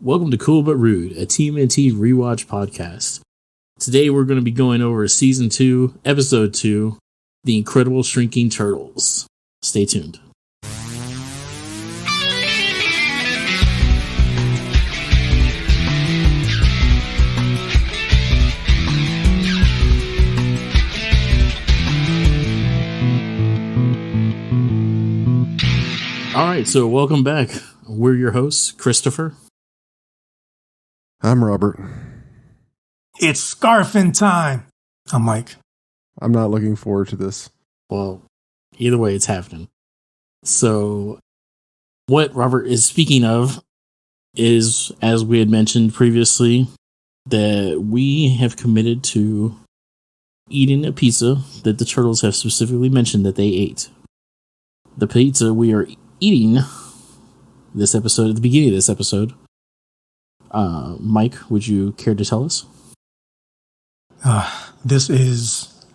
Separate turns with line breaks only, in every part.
Welcome to Cool But Rude, a TMNT rewatch podcast. Today we're going to be going over Season 2, Episode 2, The Incredible Shrinking Turtles. Stay tuned. Alright, so welcome back. We're your hosts, Christopher.
I'm Robert.
It's scarfing time. I'm Mike.
I'm not looking forward to this.
Well, either way, it's happening. So, what Robert is speaking of is, as we had mentioned previously, that we have committed to eating a pizza that the turtles have specifically mentioned that they ate. The pizza we are eating this episode, at the beginning of this episode, Mike, would you care to tell us?
This is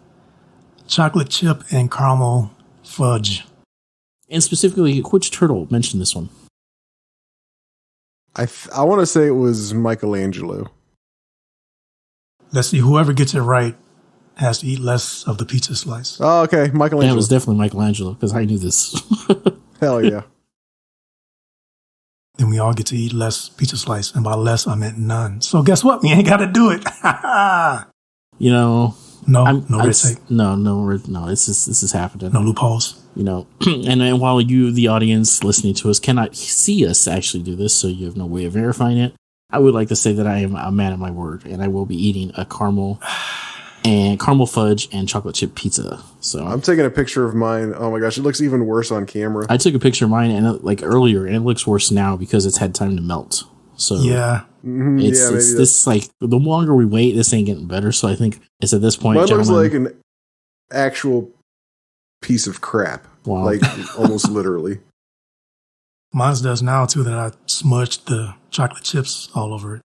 chocolate chip and caramel fudge.
And specifically, which turtle mentioned this one?
I want to say it was Michelangelo.
Let's see, whoever gets it right has to eat less of the pizza slice.
Oh, okay. Michelangelo.
Yeah, it was definitely Michelangelo, because I knew this.
Hell yeah.
Then we all get to eat less pizza slice. And by less, I meant none. So guess what? We ain't got to do it.
You know,
no red tape.
No, this is happening.
No loopholes.
You know, and while you, the audience listening to us, cannot see us actually do this, so you have no way of verifying it, I would like to say that I am a man of my word, and I will be eating a caramel fudge and chocolate chip pizza. So
I'm taking a picture of mine. Oh my gosh, it looks even worse on camera.
I took a picture of mine earlier, and it looks worse now because it's had time to melt. So
yeah.
Mm-hmm.
It's this like the longer we wait, this ain't getting better. So I think it's at this point.
Mine looks like an actual piece of crap.
Wow.
Like almost literally.
Mine does now too, that I smudged the chocolate chips all over it.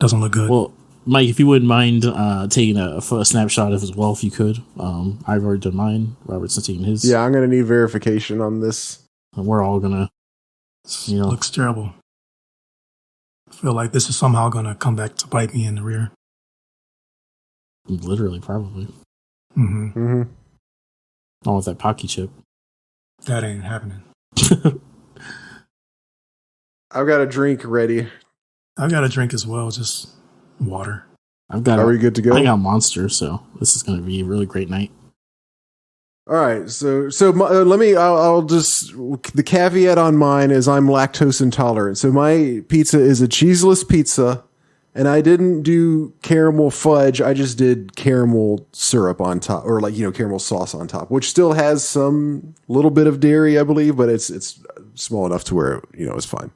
Doesn't look good.
Well, Mike, if you wouldn't mind taking a snapshot of it as well, if you could. I've already done mine. Robert's taking his.
Yeah, I'm going to need verification on this.
And we're all going to,
Looks terrible. I feel like this is somehow going to come back to bite me in the rear.
Literally, probably.
Mm-hmm.
Mm-hmm.
All with that Pocky chip.
That ain't happening.
I've got a drink ready.
I've got a drink as well, just water.
Are we good to go?
I got Monster, so this is going to be a really great night.
All right, so I'll just, the caveat on mine is I'm lactose intolerant. So my pizza is a cheeseless pizza, and I didn't do caramel fudge. I just did caramel syrup on top, or caramel sauce on top, which still has some little bit of dairy, I believe, but it's small enough to where, it's fine.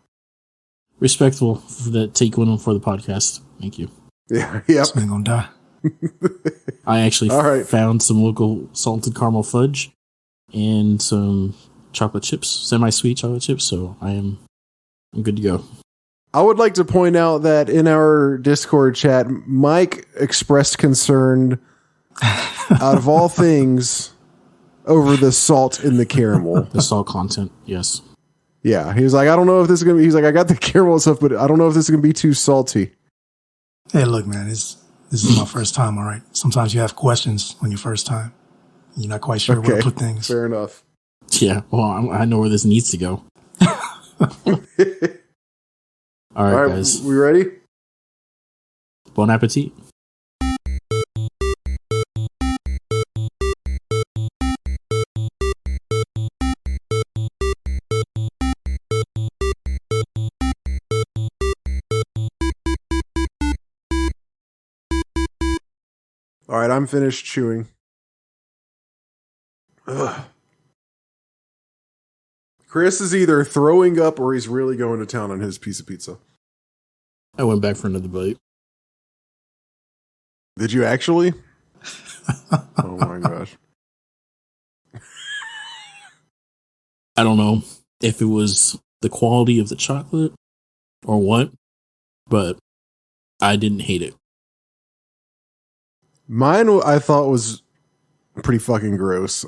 Respectful for that take one for the podcast. Thank you.
Yeah, yep.
This man gonna die.
I actually found some local salted caramel fudge and some chocolate chips, semi-sweet chocolate chips, so I'm good to go.
I would like to point out that in our Discord chat, Mike expressed concern, out of all things, over the salt in the caramel.
The salt content, yes.
Yeah, he was like, I don't know if this is going to be, he's like, I got the caramel stuff, but I don't know if this is going to be too salty.
Hey, look, man, this is my first time, all right? Sometimes you have questions on your first time. You're not quite sure where to put things.
Fair enough.
Yeah, well, I know where this needs to go. All right, guys.
We ready?
Bon appetit.
All right, I'm finished chewing. Ugh. Chris is either throwing up or he's really going to town on his piece of pizza.
I went back for another bite.
Did you actually? Oh my gosh.
I don't know if it was the quality of the chocolate or what, but I didn't hate it.
Mine, I thought, was pretty fucking gross.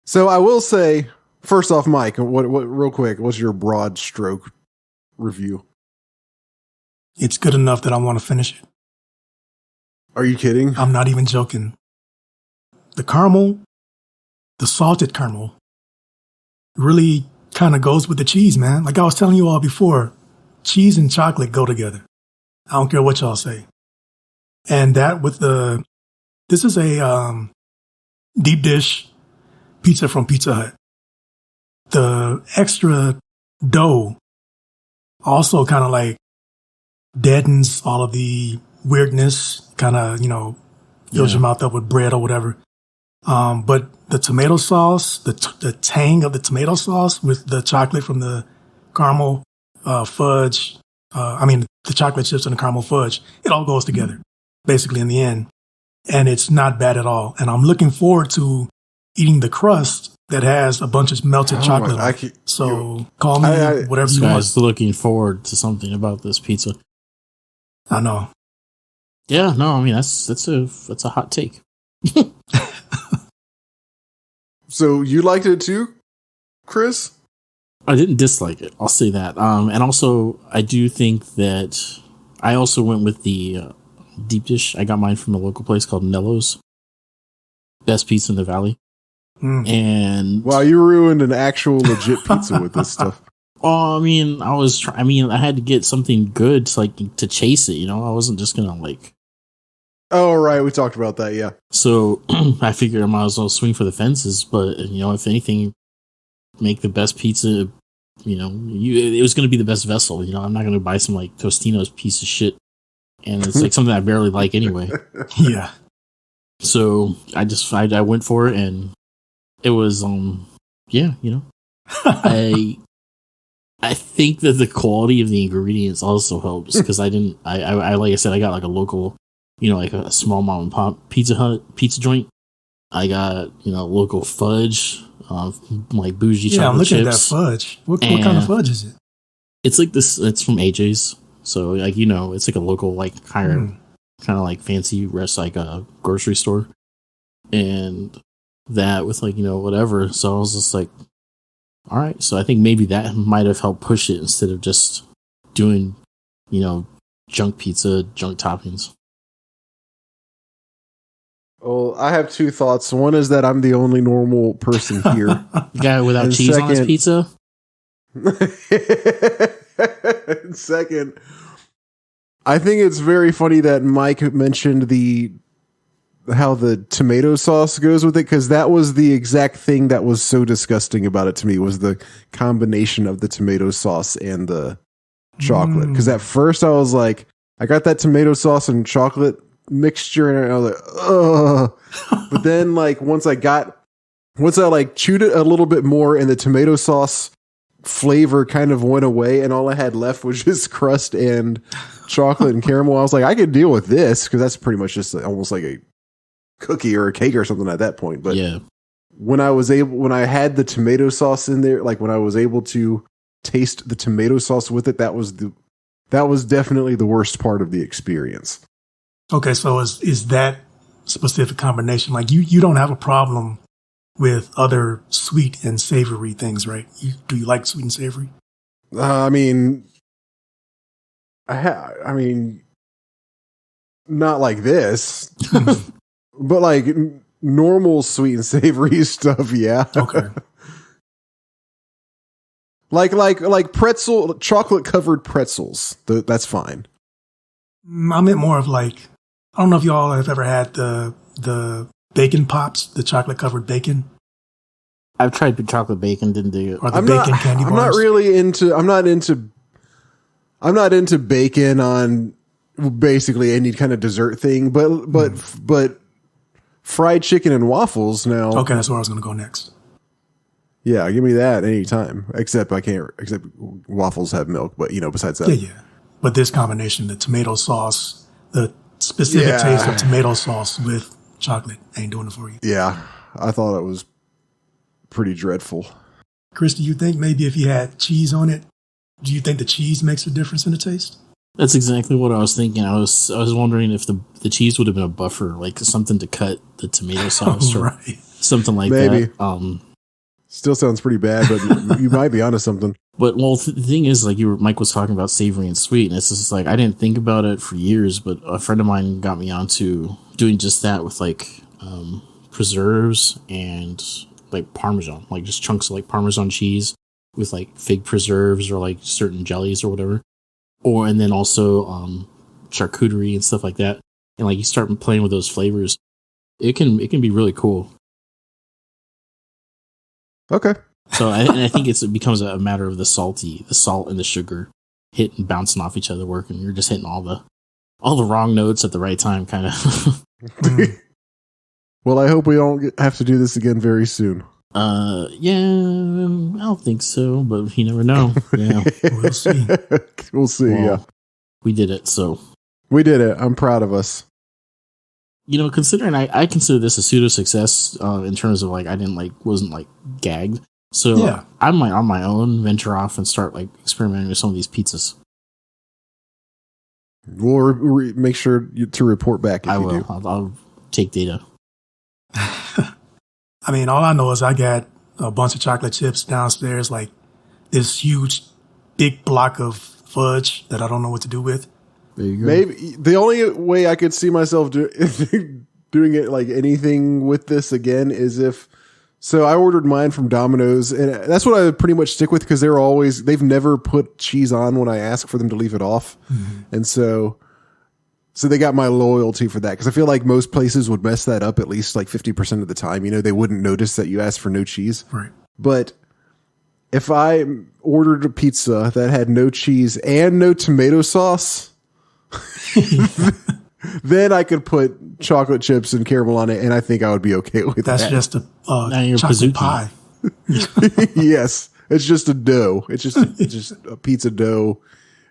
So I will say, first off, Mike, what real quick, what's your broad stroke review?
It's good enough that I want to finish it.
Are you kidding?
I'm not even joking. The caramel, the salted caramel, really kind of goes with the cheese, man. Like I was telling you all before, cheese and chocolate go together. I don't care what y'all say. And that with this is a deep dish pizza from Pizza Hut. The extra dough also kind of like deadens all of the weirdness, kind of, fills your mouth up with bread or whatever. But the tomato sauce, the tang of the tomato sauce with the chocolate from the caramel fudge, the chocolate chips and the caramel fudge, it all goes together, basically in the end. And it's not bad at all. And I'm looking forward to eating the crust that has a bunch of melted chocolate on it. So call me whatever you want. I was
looking forward to something about this pizza.
I know.
Yeah, no, I mean that's a hot take.
So you liked it too, Chris?
I didn't dislike it. I'll say that. And also, I do think that I also went with the deep dish. I got mine from a local place called Nello's. Best pizza in the valley. And
wow, you ruined an actual legit pizza with this stuff.
Oh, I mean, I had to get something good to chase it. I wasn't just gonna
Oh, right. We talked about that. Yeah.
So I figured I might as well swing for the fences. But if anything, make the best pizza. It was going to be the best vessel. I'm not going to buy some Tostino's piece of shit, and it's something I barely like anyway.
Yeah.
So I went for it, and it was I think that the quality of the ingredients also helps because I like I said, I got a local, a small mom and pop pizza joint. I got, local fudge, bougie chocolate chips. Yeah, I'm looking at that
fudge. What kind of fudge is it?
It's this, it's from AJ's. So it's a local, higher, kind of fancy rest, a grocery store. And that with whatever. So I was just all right. So I think maybe that might have helped push it instead of just doing, junk pizza, junk toppings.
Well, I have two thoughts. One is that I'm the only normal person here.
Guy without cheese on his pizza?
Second, I think it's very funny that Mike mentioned how the tomato sauce goes with it, because that was the exact thing that was so disgusting about it to me, was the combination of the tomato sauce and the chocolate. Because at first I was like, I got that tomato sauce and chocolate mixture and I was like, ugh. But then once I chewed it a little bit more and the tomato sauce flavor kind of went away and all I had left was just crust and chocolate and caramel, I was like, I could deal with this because that's pretty much just almost like a cookie or a cake or something at that point. But
yeah,
when I had the tomato sauce in there, when I was able to taste the tomato sauce with it, that was definitely the worst part of the experience.
Okay, so is that specific combination, you don't have a problem with other sweet and savory things, right? Do you like sweet and savory?
I mean, not like this, but normal sweet and savory stuff. Yeah.
Okay.
like pretzel, chocolate covered pretzels. That's fine.
I meant more of I don't know if y'all have ever had the bacon pops, the chocolate covered bacon.
I've tried the chocolate bacon, didn't do it.
Or the bacon candy bars.
I'm not really into. I'm not into bacon on basically any kind of dessert thing, but fried chicken and waffles now.
Okay, that's where I was going to go next.
Yeah, give me that anytime. Except waffles have milk, but besides that.
Yeah. But this combination, the tomato sauce, the specific taste of tomato sauce with chocolate ain't doing it for you.
Yeah, I thought it was pretty dreadful.
Chris, do you think maybe if you had cheese on it, do you think the cheese makes a difference in the taste?
That's exactly what I was thinking. I was wondering if the cheese would have been a buffer, something to cut the tomato sauce or something like
maybe.
That.
Still sounds pretty bad, but you might be onto something.
But the thing is, like Mike was talking about savory and sweet, and it's just like I didn't think about it for years, but a friend of mine got me onto doing just that with like preserves and like Parmesan, like just chunks of like Parmesan cheese with like fig preserves or like certain jellies or whatever, and then also charcuterie and stuff like that. And like you start playing with those flavors, it can be really cool.
Okay.
So I think it becomes a matter of the salt and the sugar hitting, bouncing off each other, working. You're just hitting all the wrong notes at the right time, kind of.
Well, I hope we don't have to do this again very soon.
Yeah, I don't think so, but you never know. Yeah,
We'll see.
We'll see.
Well,
yeah,
we did it. So
we did it. I'm proud of us.
Considering I consider this a pseudo success in terms of like I wasn't like gagged. So
Yeah.
I might on my own venture off and start like experimenting with some of these pizzas.
We'll make sure to report back if
I
you
will.
do.
I'll take data.
I mean, all I know is I got a bunch of chocolate chips downstairs, like this huge, big block of fudge that I don't know what to do with.
There you go.
Maybe the only way I could see myself doing it like anything with this again is if. So I ordered mine from Domino's, and that's what I pretty much stick with because they've never put cheese on when I ask for them to leave it off, and so they got my loyalty for that because I feel like most places would mess that up at least like 50% of the time. They wouldn't notice that you asked for no cheese,
Right.
But if I ordered a pizza that had no cheese and no tomato sauce. Then I could put chocolate chips and caramel on it, and I think I would be okay with
That's
that.
just a
you're
chocolate
Pizookie.
pie.
Yes, it's just a dough. It's just a pizza dough.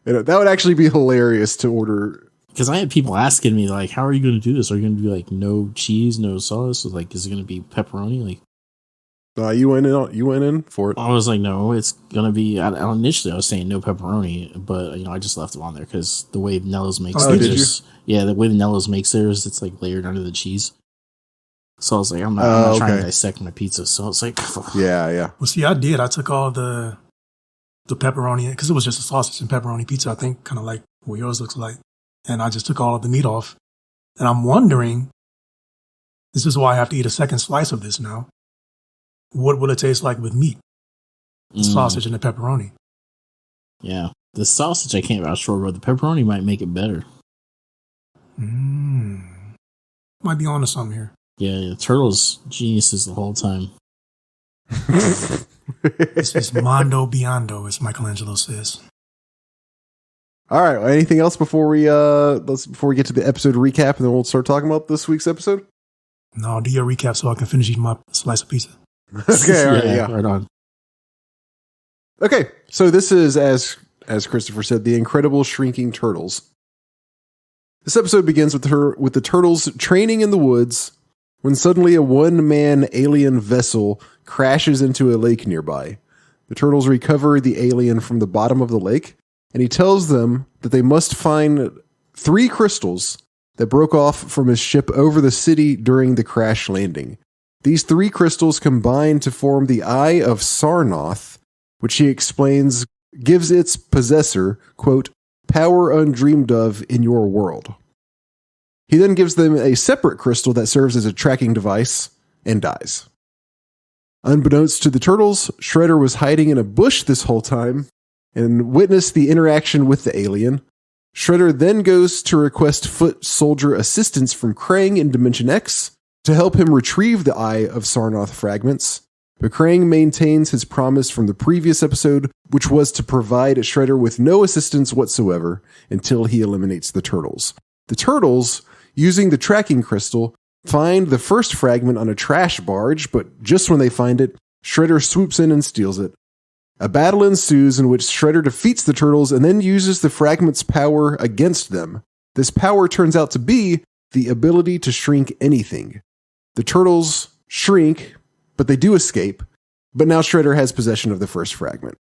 And that would actually be hilarious to order.
Because I had people asking me like, "How are you going to do this? Are you going to do like no cheese, no sauce? Like, is it going to be pepperoni?" Like,
You went in for it.
I was like, "No, it's going to be." Initially, I was saying no pepperoni, but I just left it on there because the way Nello's makes
Oh, did
theirs, the way Nello's makes theirs, it's like layered under the cheese. So I was like, I'm not trying to dissect my pizza. So it's like,
Yeah.
Well, see, I took all the pepperoni because it was just a sausage and pepperoni pizza. I think kind of like what yours looks like, and I just took all of the meat off. And I'm wondering, this is why I have to eat a second slice of this now. What will it taste like with meat? The sausage and the pepperoni.
Yeah. The sausage I can't vouch for, but the pepperoni might make it better.
Might be onto something here.
Yeah, Turtle's geniuses the whole time.
This is Mondo Biondo, as Michelangelo says.
All right. Anything else before we get to the episode recap, and then we'll start talking about this week's episode?
No, do your recap so I can finish eating my slice of pizza.
Okay. All right. Yeah.
Right on.
Okay. So this is, as Christopher said, The Incredible Shrinking Turtles. This episode begins with the turtles training in the woods when suddenly a one-man alien vessel crashes into a lake nearby. The turtles recover the alien from the bottom of the lake, and he tells them that they must find 3 crystals that broke off from his ship over the city during the crash landing. These 3 crystals combine to form the Eye of Sarnath, which he explains gives its possessor, quote, power undreamed of in your world. He then gives them a separate crystal that serves as a tracking device and dies. Unbeknownst to the turtles, Shredder was hiding in a bush this whole time and witnessed the interaction with the alien. Shredder then goes to request foot soldier assistance from Krang in Dimension X to help him retrieve the Eye of Sarnath fragments. But Krang maintains his promise from the previous episode, which was to provide Shredder with no assistance whatsoever until he eliminates the turtles. The turtles, using the tracking crystal, find the first fragment on a trash barge, but just when they find it, Shredder swoops in and steals it. A battle ensues in which Shredder defeats the turtles and then uses the fragment's power against them. This power turns out to be the ability to shrink anything. The turtles shrink, but they do escape, but now Shredder has possession of the first fragment.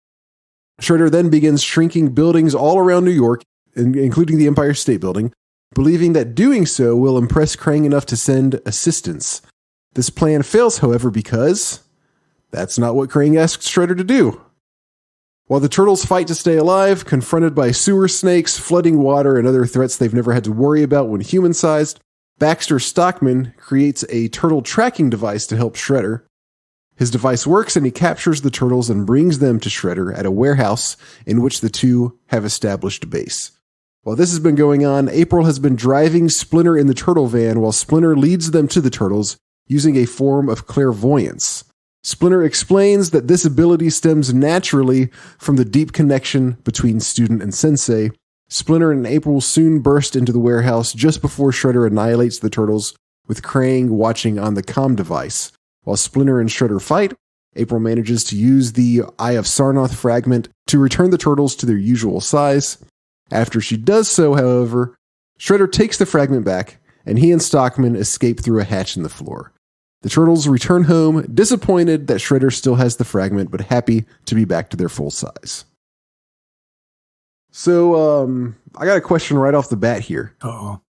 Shredder then begins shrinking buildings all around New York, including the Empire State Building, believing that doing so will impress Krang enough to send assistance. This plan fails, however, because that's not what Krang asks Shredder to do. While the turtles fight to stay alive, confronted by sewer snakes, flooding water, and other threats they've never had to worry about when human-sized, Baxter Stockman creates a turtle tracking device to help Shredder. His device works and he captures the turtles and brings them to Shredder at a warehouse in which the two have established a base. While this has been going on, April has been driving Splinter in the turtle van while Splinter leads them to the turtles using a form of clairvoyance. Splinter explains that this ability stems naturally from the deep connection between student and sensei. Splinter and April soon burst into the warehouse just before Shredder annihilates the turtles, with Krang watching on the comm device. While Splinter and Shredder fight, April manages to use the Eye of Sarnoth fragment to return the turtles to their usual size. After she does so, however, Shredder takes the fragment back, and he and Stockman escape through a hatch in the floor. The turtles return home, disappointed that Shredder still has the fragment, but happy to be back to their full size. So, I got a question right off the bat here.
Uh-oh.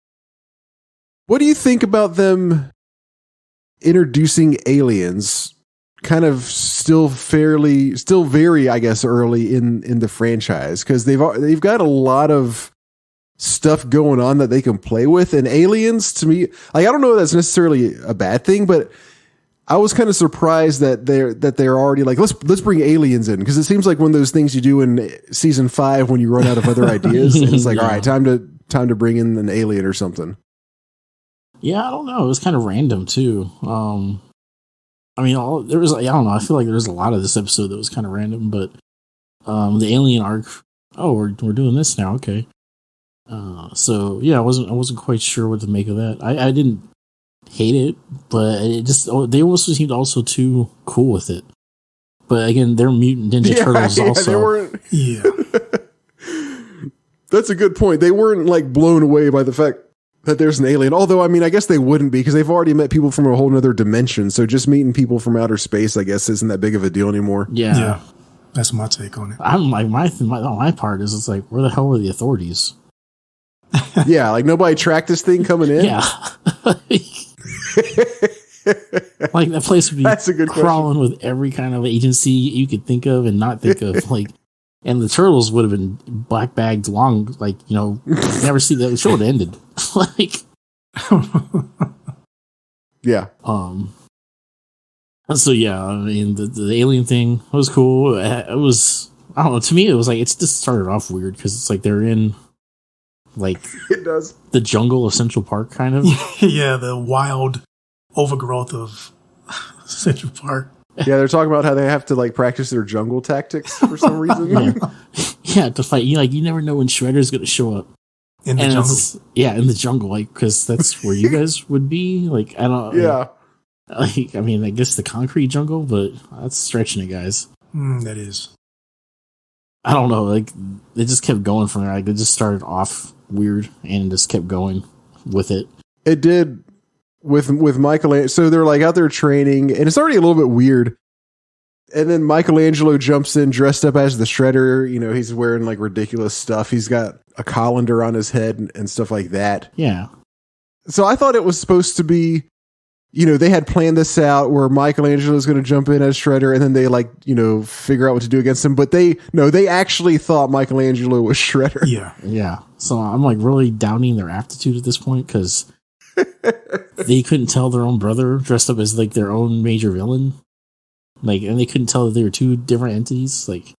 What do you think about them introducing aliens kind of still very, I guess, early in the franchise? Because they've got a lot of stuff going on that they can play with, and aliens, to me, like, I don't know if that's necessarily a bad thing, but I was kind of surprised that they're already like, let's bring aliens in, because it seems like one of those things you do in season 5 when you run out of other ideas. And it's like,
Yeah.
all right, time to bring in an alien or something.
Yeah, I don't know. It was kind of random too. I mean, there was, I don't know. I feel like there was a lot of this episode that was kind of random, but the alien arc. Oh, we're doing this now. Okay. So yeah, I wasn't quite sure what to make of that. I didn't hate it, but it just, they also seemed also too cool with it. But again, they're mutant Ninja Turtles also.
They weren't.
Yeah.
That's a good point. They weren't like blown away by the fact that there's an alien. Although, I mean, I guess they wouldn't be, because they've already met people from a whole nother dimension. So just meeting people from outer space, I guess, isn't that big of a deal anymore.
Yeah.
That's my take on it.
I'm like, my part is, it's like, where the hell were the authorities?
Yeah, like nobody tracked this thing coming in.
Yeah. Like, that place would be
That's a good
crawling with every kind of agency you could think of and not think of. Like, and the turtles would have been black bagged long, like, you know, never see that. The show would have ended. Like,
Yeah.
so yeah, I mean, the alien thing was cool. It was, I don't know, to me, it was like, it's just started off weird, because it's like they're in, like,
It does.
the jungle of Central Park, kind of.
Yeah, the wild overgrowth of Central Park.
Yeah, they're talking about how they have to like practice their jungle tactics for some reason.
Yeah. Yeah, to fight. You never know when Shredder's going to show up.
In the
And
jungle.
yeah, in the jungle, like, because that's where you guys would be. Like, I don't.
Yeah.
Like, I mean, I guess the concrete jungle, but that's stretching it, guys.
That is.
I don't know. Like, they just kept going from there. Like, they just started off weird and just kept going with it.
It did with Michelangelo. So they're like out there training, and it's already a little bit weird. And then Michelangelo jumps in dressed up as the Shredder. You know, he's wearing like ridiculous stuff. He's got a colander on his head and stuff like that.
Yeah.
So I thought it was supposed to be, you know, they had planned this out where Michelangelo is going to jump in as Shredder, and then they like, you know, figure out what to do against him. But they actually thought Michelangelo was Shredder.
Yeah.
Yeah. So I'm like really doubting their aptitude at this point, because they couldn't tell their own brother dressed up as like their own major villain. Like, and they couldn't tell that they were two different entities. Like,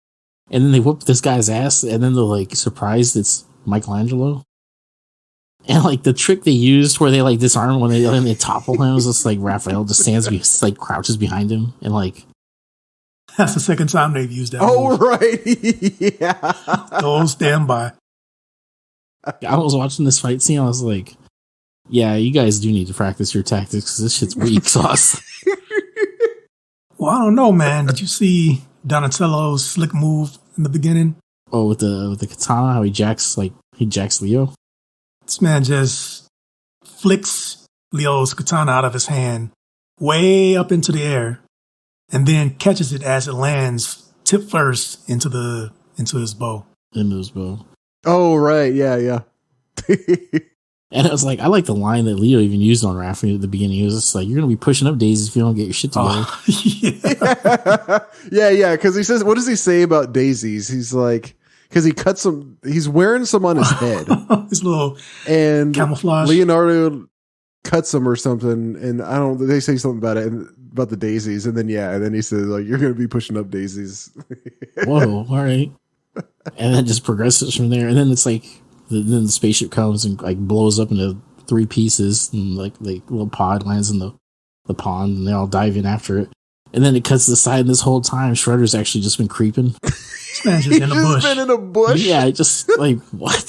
and then they whoop this guy's ass, and then they're like surprised it's Michelangelo. And like the trick they used where they like disarm when they topple him was just like Raphael just stands, like crouches behind him, and like,
That's the second time they've used that.
Oh,
move.
right. Yeah.
Don't stand by.
I was watching this fight scene. I was like, yeah, you guys do need to practice your tactics, because this shit's weak sauce.
Well, I don't know, man. Did you see Donatello's slick move in the beginning?
Oh, with the katana, how he jacks Leo.
This man just flicks Leo's katana out of his hand way up into the air, and then catches it as it lands tip first into his bow.
In his bow.
Oh, right. Yeah. Yeah.
And I was like, I like the line that Leo even used on Raffi at the beginning. He was just like, "You're gonna be pushing up daisies if you don't get your shit together."
Yeah. Because he says, what does he say about daisies? He's like, because he cuts some. He's wearing some on his head,
his little
and
camouflage.
Leonardo cuts them or something, and I don't. They say something about it about the daisies, and then he says like, "You're gonna be pushing up daisies."
Whoa! All right, and then just progresses from there, and then it's like. Then the spaceship comes and like blows up into 3 pieces, and like little pod lands in the pond, and they all dive in after it. And then it cuts to the side, and this whole time Shredder's actually just been creeping.
This man's just in a bush.
Been in a bush.
Yeah, just like what?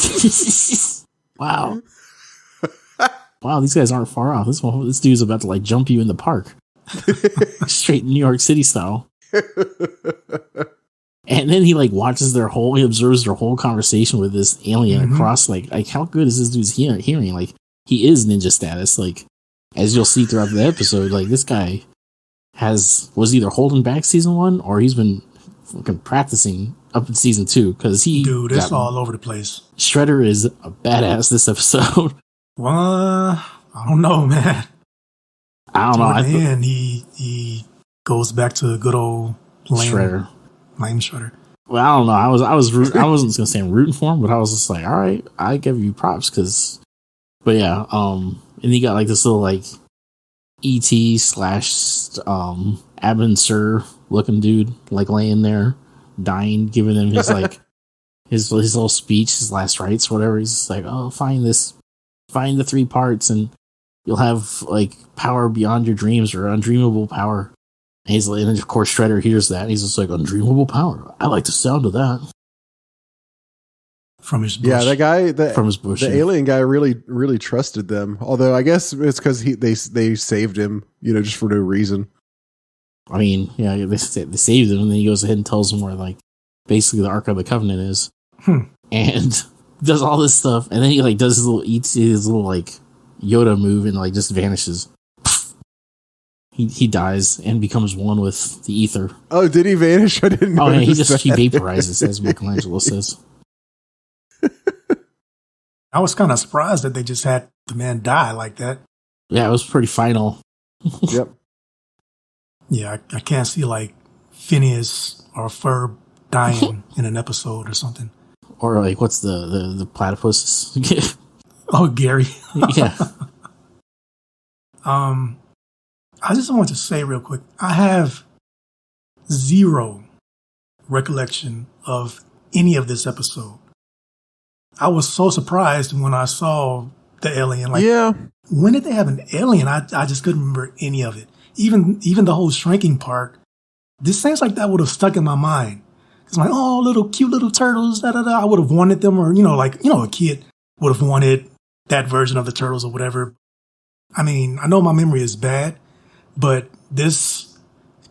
Wow, wow, these guys aren't far off. This dude's about to like jump you in the park, straight New York City style. And then he like he observes their whole conversation with this alien across like how good is this dude's hearing? Like he is ninja status. Like as you'll see throughout the episode, like this guy was either holding back season 1 or he's been fucking practicing up in season 2 because
dude, it's all over the place.
Shredder is a badass this episode.
Well, I don't know, man.
I don't know.
And he goes back to a good old
Shredder.
Lame Shredder.
Well, I don't know. I wasn't gonna say I'm rooting for him, but I was just like, all right, I give you props but yeah, and he got like this little like E.T. / Abin Sur looking dude like laying there dying, giving him his like his little speech, his last rites, whatever. He's just like, oh, find the 3 parts and you'll have like power beyond your dreams or undreamable power. And of course Shredder hears that and he's just like, undreamable power. I like the sound of that.
From his bush.
Yeah, that guy
from his bush.
The alien guy really trusted them. Although I guess it's because they saved him, just for no reason.
I mean, yeah, they saved him, and then he goes ahead and tells them where like basically the Ark of the Covenant is, and does all this stuff, and then he like does his little like Yoda move and like just vanishes. He dies and becomes one with the ether. Oh,
did he vanish? I didn't know.
Oh, yeah, he vaporizes, as Michelangelo says.
I was kind of surprised that they just had the man die like that.
Yeah, it was pretty final.
Yep.
Yeah, I can't see like Phineas or Ferb dying in an episode or something.
Or like, what's the platypus?
Oh, Gary.
Yeah.
I just want to say real quick, I have 0 recollection of any of this episode. I was so surprised when I saw the alien. Like,
yeah.
When did they have an alien? I just couldn't remember any of it. Even the whole shrinking part. This seems like that would have stuck in my mind. It's like, oh, cute little turtles. Da, da, da. I would have wanted them, or a kid would have wanted that version of the turtles or whatever. I mean, I know my memory is bad, but this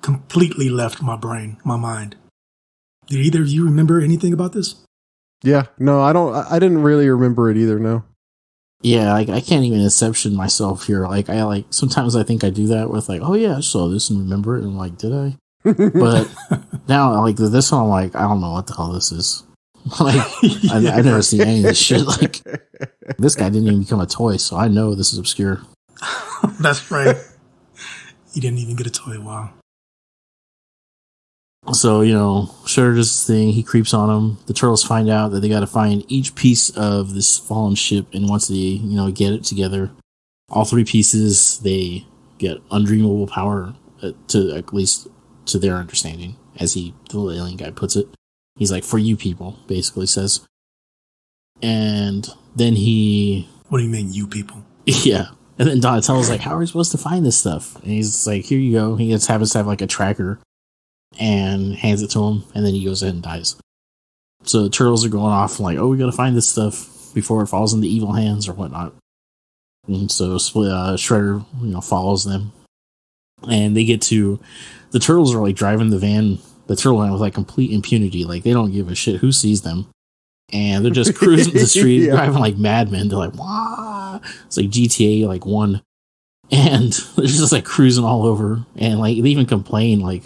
completely left my mind. Did either of you remember anything about this?
Yeah, no, I didn't really remember it either. No.
Yeah, like I can't even exception myself here. Like sometimes I think I do that with like, oh yeah, I saw this and remember it. And I'm like, did I? But now like this one, I'm like, I don't know what the hell this is. Like I've never seen any of this shit. Like this guy didn't even become a toy, so I know this is obscure.
That's right. He didn't even get a toy. Wow.
So, Shredder does this thing. He creeps on them. The turtles find out that they got to find each piece of this fallen ship. And once they, get it together, all 3 pieces, they get undreamable power, to at least to their understanding, as the little alien guy puts it. He's like, for you people, basically says. And then
What do you mean, you people?
Yeah. And then Donatello's like, how are we supposed to find this stuff? And he's like, here you go. He just happens to have like a tracker and hands it to him, and then he goes ahead and dies. So the turtles are going off like, oh, we gotta find this stuff before it falls into evil hands or whatnot. And so Shredder, follows them. And they get to... The turtles are like driving the turtle van with like complete impunity. Like they don't give a shit who sees them. And they're just cruising the street, driving like madmen. They're like, wah! It's like GTA like 1. And they're just like cruising all over. And like they even complain like,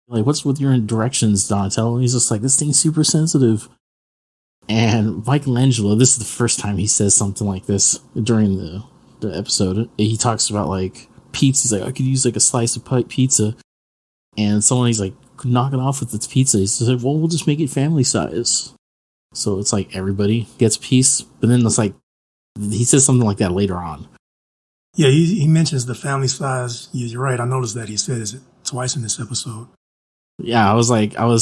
what's with your directions, Donatello? And he's just like, this thing's super sensitive. And Michelangelo, this is the first time he says something like this during the episode. He talks about like pizza. He's like, I could use like a slice of pizza. And he's like, knock it off with its pizza. He's like, well, we'll just make it family size. So it's like everybody gets a piece. But then it's like, he says something like that later on.
Yeah, he mentions the family size. You're right. I noticed that he says it twice in this episode.
Yeah, I was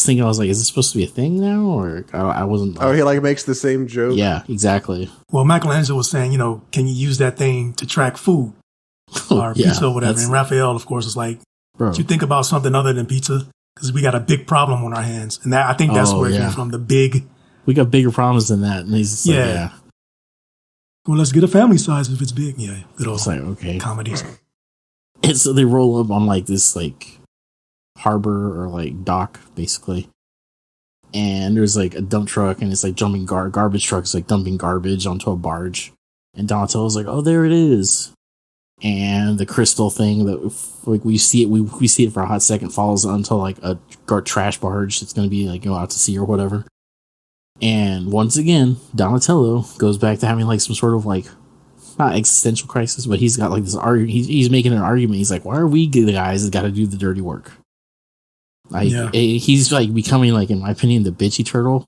thinking, is this supposed to be a thing now? Or I wasn't.
He like makes the same joke?
Yeah, exactly.
Well, Michelangelo was saying, can you use that thing to track food or pizza or whatever? And Raphael, of course, was like, did you think about something other than pizza? Because we got a big problem on our hands. And I think that's where it came from, the big.
We got bigger problems than that. And he's just like, yeah.
Well, let's get a family size if it's big. Yeah, good old comedies.
And so they roll up on like this like harbor or like dock, basically. And there's like a dump truck, and it's like jumping garbage trucks, like dumping garbage onto a barge. And Donatello's like, "Oh, there it is." And the crystal thing that like we see it for a hot second falls onto like a trash barge that's going to be like out to sea or whatever. And once again, Donatello goes back to having like some sort of like not existential crisis, but he's got like this argument. He's making an argument. He's like, "Why are we the guys that got to do the dirty work?" Like he's like becoming like, in my opinion, the bitchy turtle.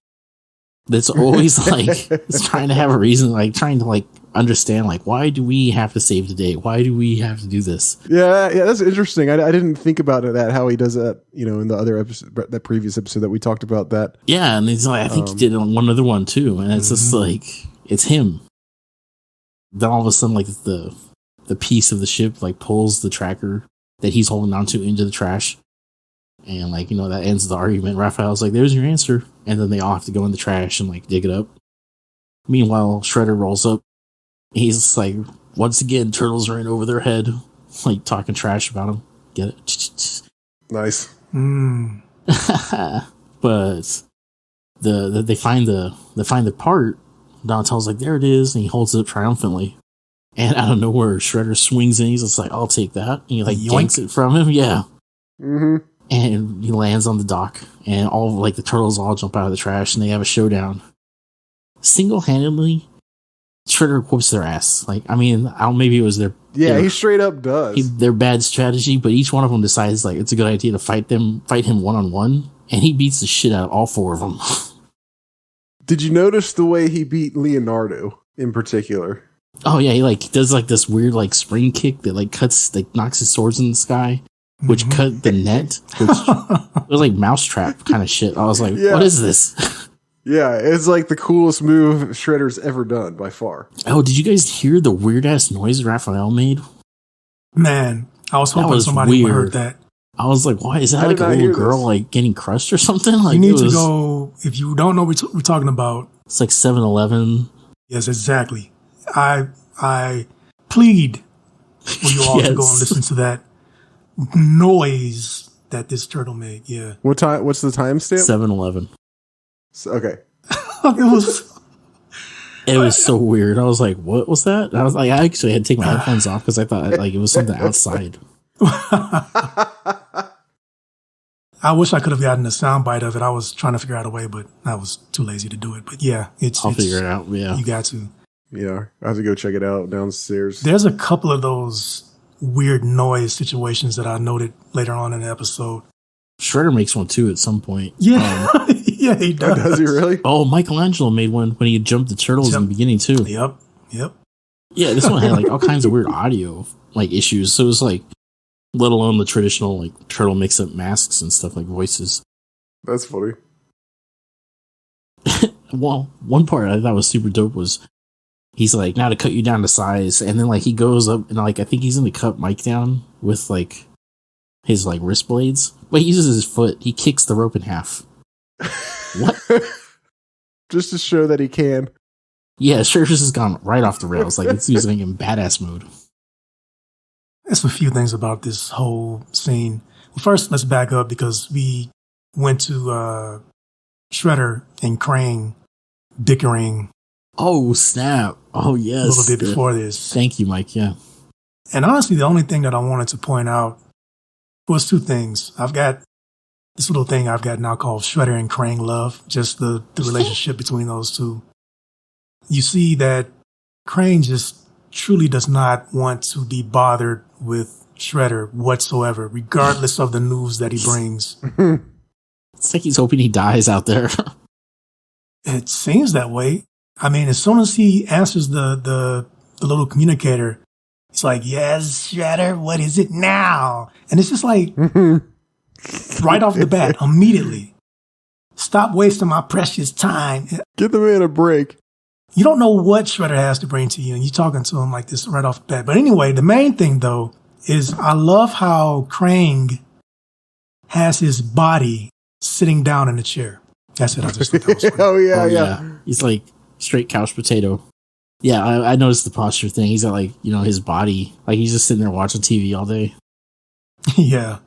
That's always like it's trying to have a reason, like trying to like understand, like why do we have to save the day? Why do we have to do this?
Yeah, that's interesting. I didn't think about that. How he does that, in the other episode, that previous episode that we talked about that.
Yeah, and it's like I think he did it on one other one too, and it's just like it's him. Then all of a sudden, like the piece of the ship like pulls the tracker that he's holding onto into the trash. And like, that ends the argument. Raphael's like, there's your answer. And then they all have to go in the trash and like dig it up. Meanwhile, Shredder rolls up. He's like, once again, turtles are in over their head, like talking trash about him. Get it?
Nice.
But they find the part. Donatello's like, there it is. And he holds it up triumphantly. And out of nowhere, Shredder swings in. He's just like, I'll take that. And he like yanks it from him. Yeah.
Mm-hmm.
And he lands on the dock, and all like the turtles all jump out of the trash, and they have a showdown. Single-handedly, Shredder whoops their ass. Like, I mean, maybe it was their
he straight up does
their bad strategy, but each one of them decides like it's a good idea to fight him 1-on-1, and he beats the shit out of all four of them.
Did you notice the way he beat Leonardo in particular?
Oh yeah, he like does like this weird like spring kick that like knocks his swords in the sky. Which cut the net, which it was like mousetrap kind of shit. I was like, what is this?
Yeah, it's like the coolest move Shredder's ever done by far.
Oh, did you guys hear the weird ass noise Raphael made?
Man, I was hoping somebody would heard that.
I was like, why is that like a little girl like getting crushed or something? Like,
you need to go, if you don't know what we're talking about.
It's like 7-Eleven.
Yes, exactly. I plead for you all to go and listen to that noise that this turtle made. Yeah.
What's the timestamp?
7-Eleven.
Okay.
It was so weird. I was like, what was that? I was like, I actually had to take my headphones off because I thought like it was something outside.
I wish I could have gotten a soundbite of it. I was trying to figure out a way, but I was too lazy to do it. But yeah,
I'll figure it out. Yeah.
You got to.
Yeah. I have to go check it out downstairs.
There's a couple of those weird noise situations that I noted later on in the episode.
Shredder makes one too at some point.
Yeah, yeah, he does.
Oh, does he really?
Oh, Michelangelo made one when he jumped the turtles in the beginning too.
Yep.
Yeah, this one had like all kinds of weird audio like issues. So it was like, let alone the traditional like turtle mix-up masks and stuff like voices.
That's funny.
Well, one part I thought was super dope was he's like, now to cut you down to size. And then like he goes up and like, I think he's going to cut Mike down with like his like wrist blades. But he uses his foot. He kicks the rope in half. What?
Just to show that he can.
Yeah, Shredder's just gone right off the rails. Like it's using him in badass mode.
There's a few things about this whole scene. Well, first, let's back up because we went to Shredder and Krang bickering.
Oh, snap. Oh, yes.
A little bit before this.
Thank you, Mike. Yeah.
And honestly, the only thing that I wanted to point out was two things. I've got this little thing I've got now called Shredder and Krang Love, just the relationship between those two. You see that Krang just truly does not want to be bothered with Shredder whatsoever, regardless of the news that he brings.
It's like he's hoping he dies out there.
It seems that way. I mean, as soon as he answers the little communicator, it's like, yes, Shredder, what is it now? And it's just like, right off the bat, immediately, stop wasting my precious time.
Give the man a break.
You don't know what Shredder has to bring to you, and you're talking to him like this right off the bat. But anyway, the main thing, though, is I love how Krang has his body sitting down in a chair. That's it. I just thought that was great.
Yeah.
He's like straight couch potato. Yeah, I noticed the posture thing. He's got like, his body, like he's just sitting there watching TV all day.
Yeah.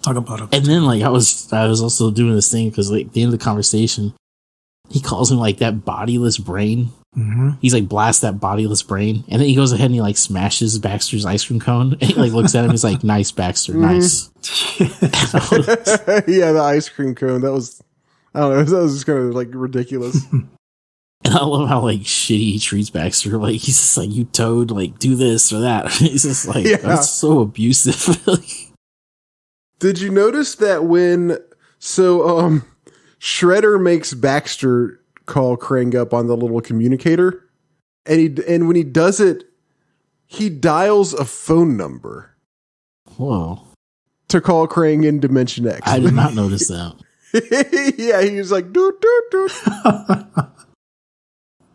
Talk about it.
And then like I was also doing this thing because like at the end of the conversation, he calls him like that bodiless brain.
Mm-hmm.
He's like, blast that bodiless brain. And then he goes ahead and he like smashes Baxter's ice cream cone. And he like looks at him. He's like, nice, Baxter, nice.
Yeah, the ice cream cone. That was, I don't know. That was just kind of like ridiculous.
And I love how like shitty he treats Baxter. Like he's just like, you toad, like do this or that. He's just like, that's so abusive.
Did you notice that when Shredder makes Baxter call Krang up on the little communicator, and when he does it, he dials a phone number.
Whoa.
To call Krang in Dimension X.
I did not notice that.
Yeah, he was like, doot, doot, doot.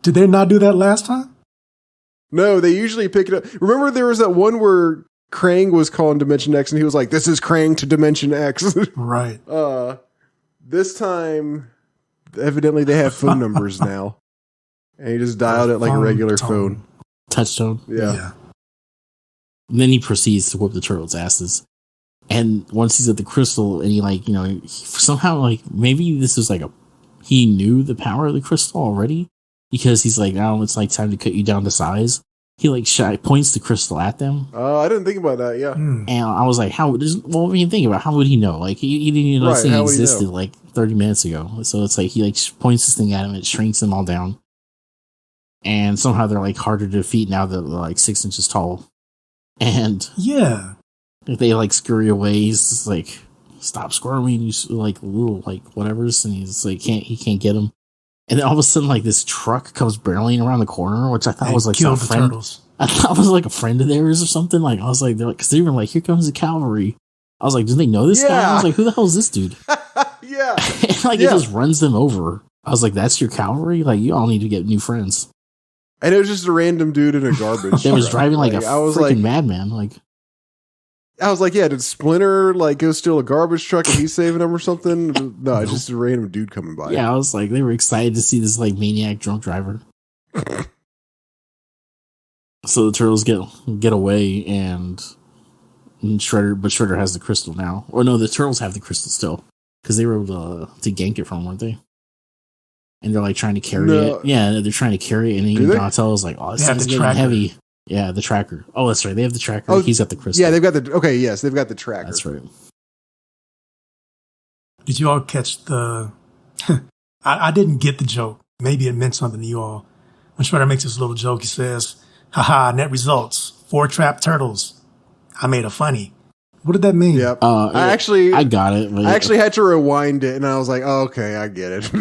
Did they not do that last time?
No, they usually pick it up. Remember there was that one where Krang was calling Dimension X and he was like, this is Krang to Dimension X.
Right.
This time, evidently they have phone numbers now. And he just dialed it like a regular phone.
Touch tone.
Yeah.
And then he proceeds to whoop the turtles' asses. And once he's at the crystal and he like, he somehow like, maybe this was like he knew the power of the crystal already because he's like, oh, it's like time to cut you down to size. He like points the crystal at them.
I didn't think about that. Yeah.
And I was like, how would he know? Like he didn't even know this thing existed like 30 minutes ago. So it's like, he like points this thing at him. It shrinks them all down. And somehow they're like harder to defeat now that they're like 6 inches tall. And
yeah,
they like scurry away. He's just like, stop squirming, you like little like whatevers. And he's like, he can't get him. And then all of a sudden, like this truck comes barreling around the corner, which I thought was like some friend. Turtles. I thought it was like a friend of theirs or something. Like I was like, because they were like, here comes the cavalry. I was like, do they know this guy? I was like, who the hell is this dude?
Yeah.
And like it just runs them over. I was like, that's your cavalry? Like you all need to get new friends.
And it was just a random dude in a garbage.
They was driving like a freaking madman. Like
I was like, yeah, did Splinter like go steal a garbage truck and he's saving him or something? No, it's just a random dude coming by.
Yeah, I was like, they were excited to see this like maniac drunk driver. So the turtles get away and Shredder has the crystal now. Or no, the turtles have the crystal still because they were able to gank it from him, weren't they? And they're like trying to carry it. Yeah, they're trying to carry it. And even Donatello was like, oh, this is getting heavy. Yeah, the tracker. Oh, that's right. They have the tracker. Oh, he's got the crystal.
Yeah, they've got the... Okay, yes, they've got the tracker.
That's right.
Did you all catch the... I didn't get the joke. Maybe it meant something to you all. When Shredder makes this little joke, he says, haha, net results. 4 trapped turtles. I made a funny. What did that mean?
Yep. I got
it.
I actually had to rewind it, and I was like, oh, okay, I get it.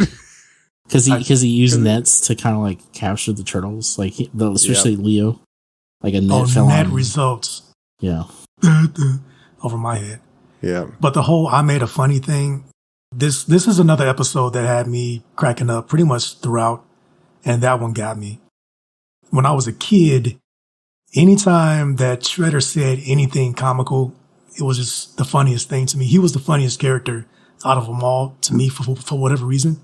Because he used nets to kind of like capture the turtles. Like, especially Leo. Like a net fell
net
on.
Results.
Yeah.
Over my head.
Yeah.
But the whole I made a funny thing, this is another episode that had me cracking up pretty much throughout, and that one got me. When I was a kid, anytime that Shredder said anything comical, it was just the funniest thing to me. He was the funniest character out of them all to me for whatever reason.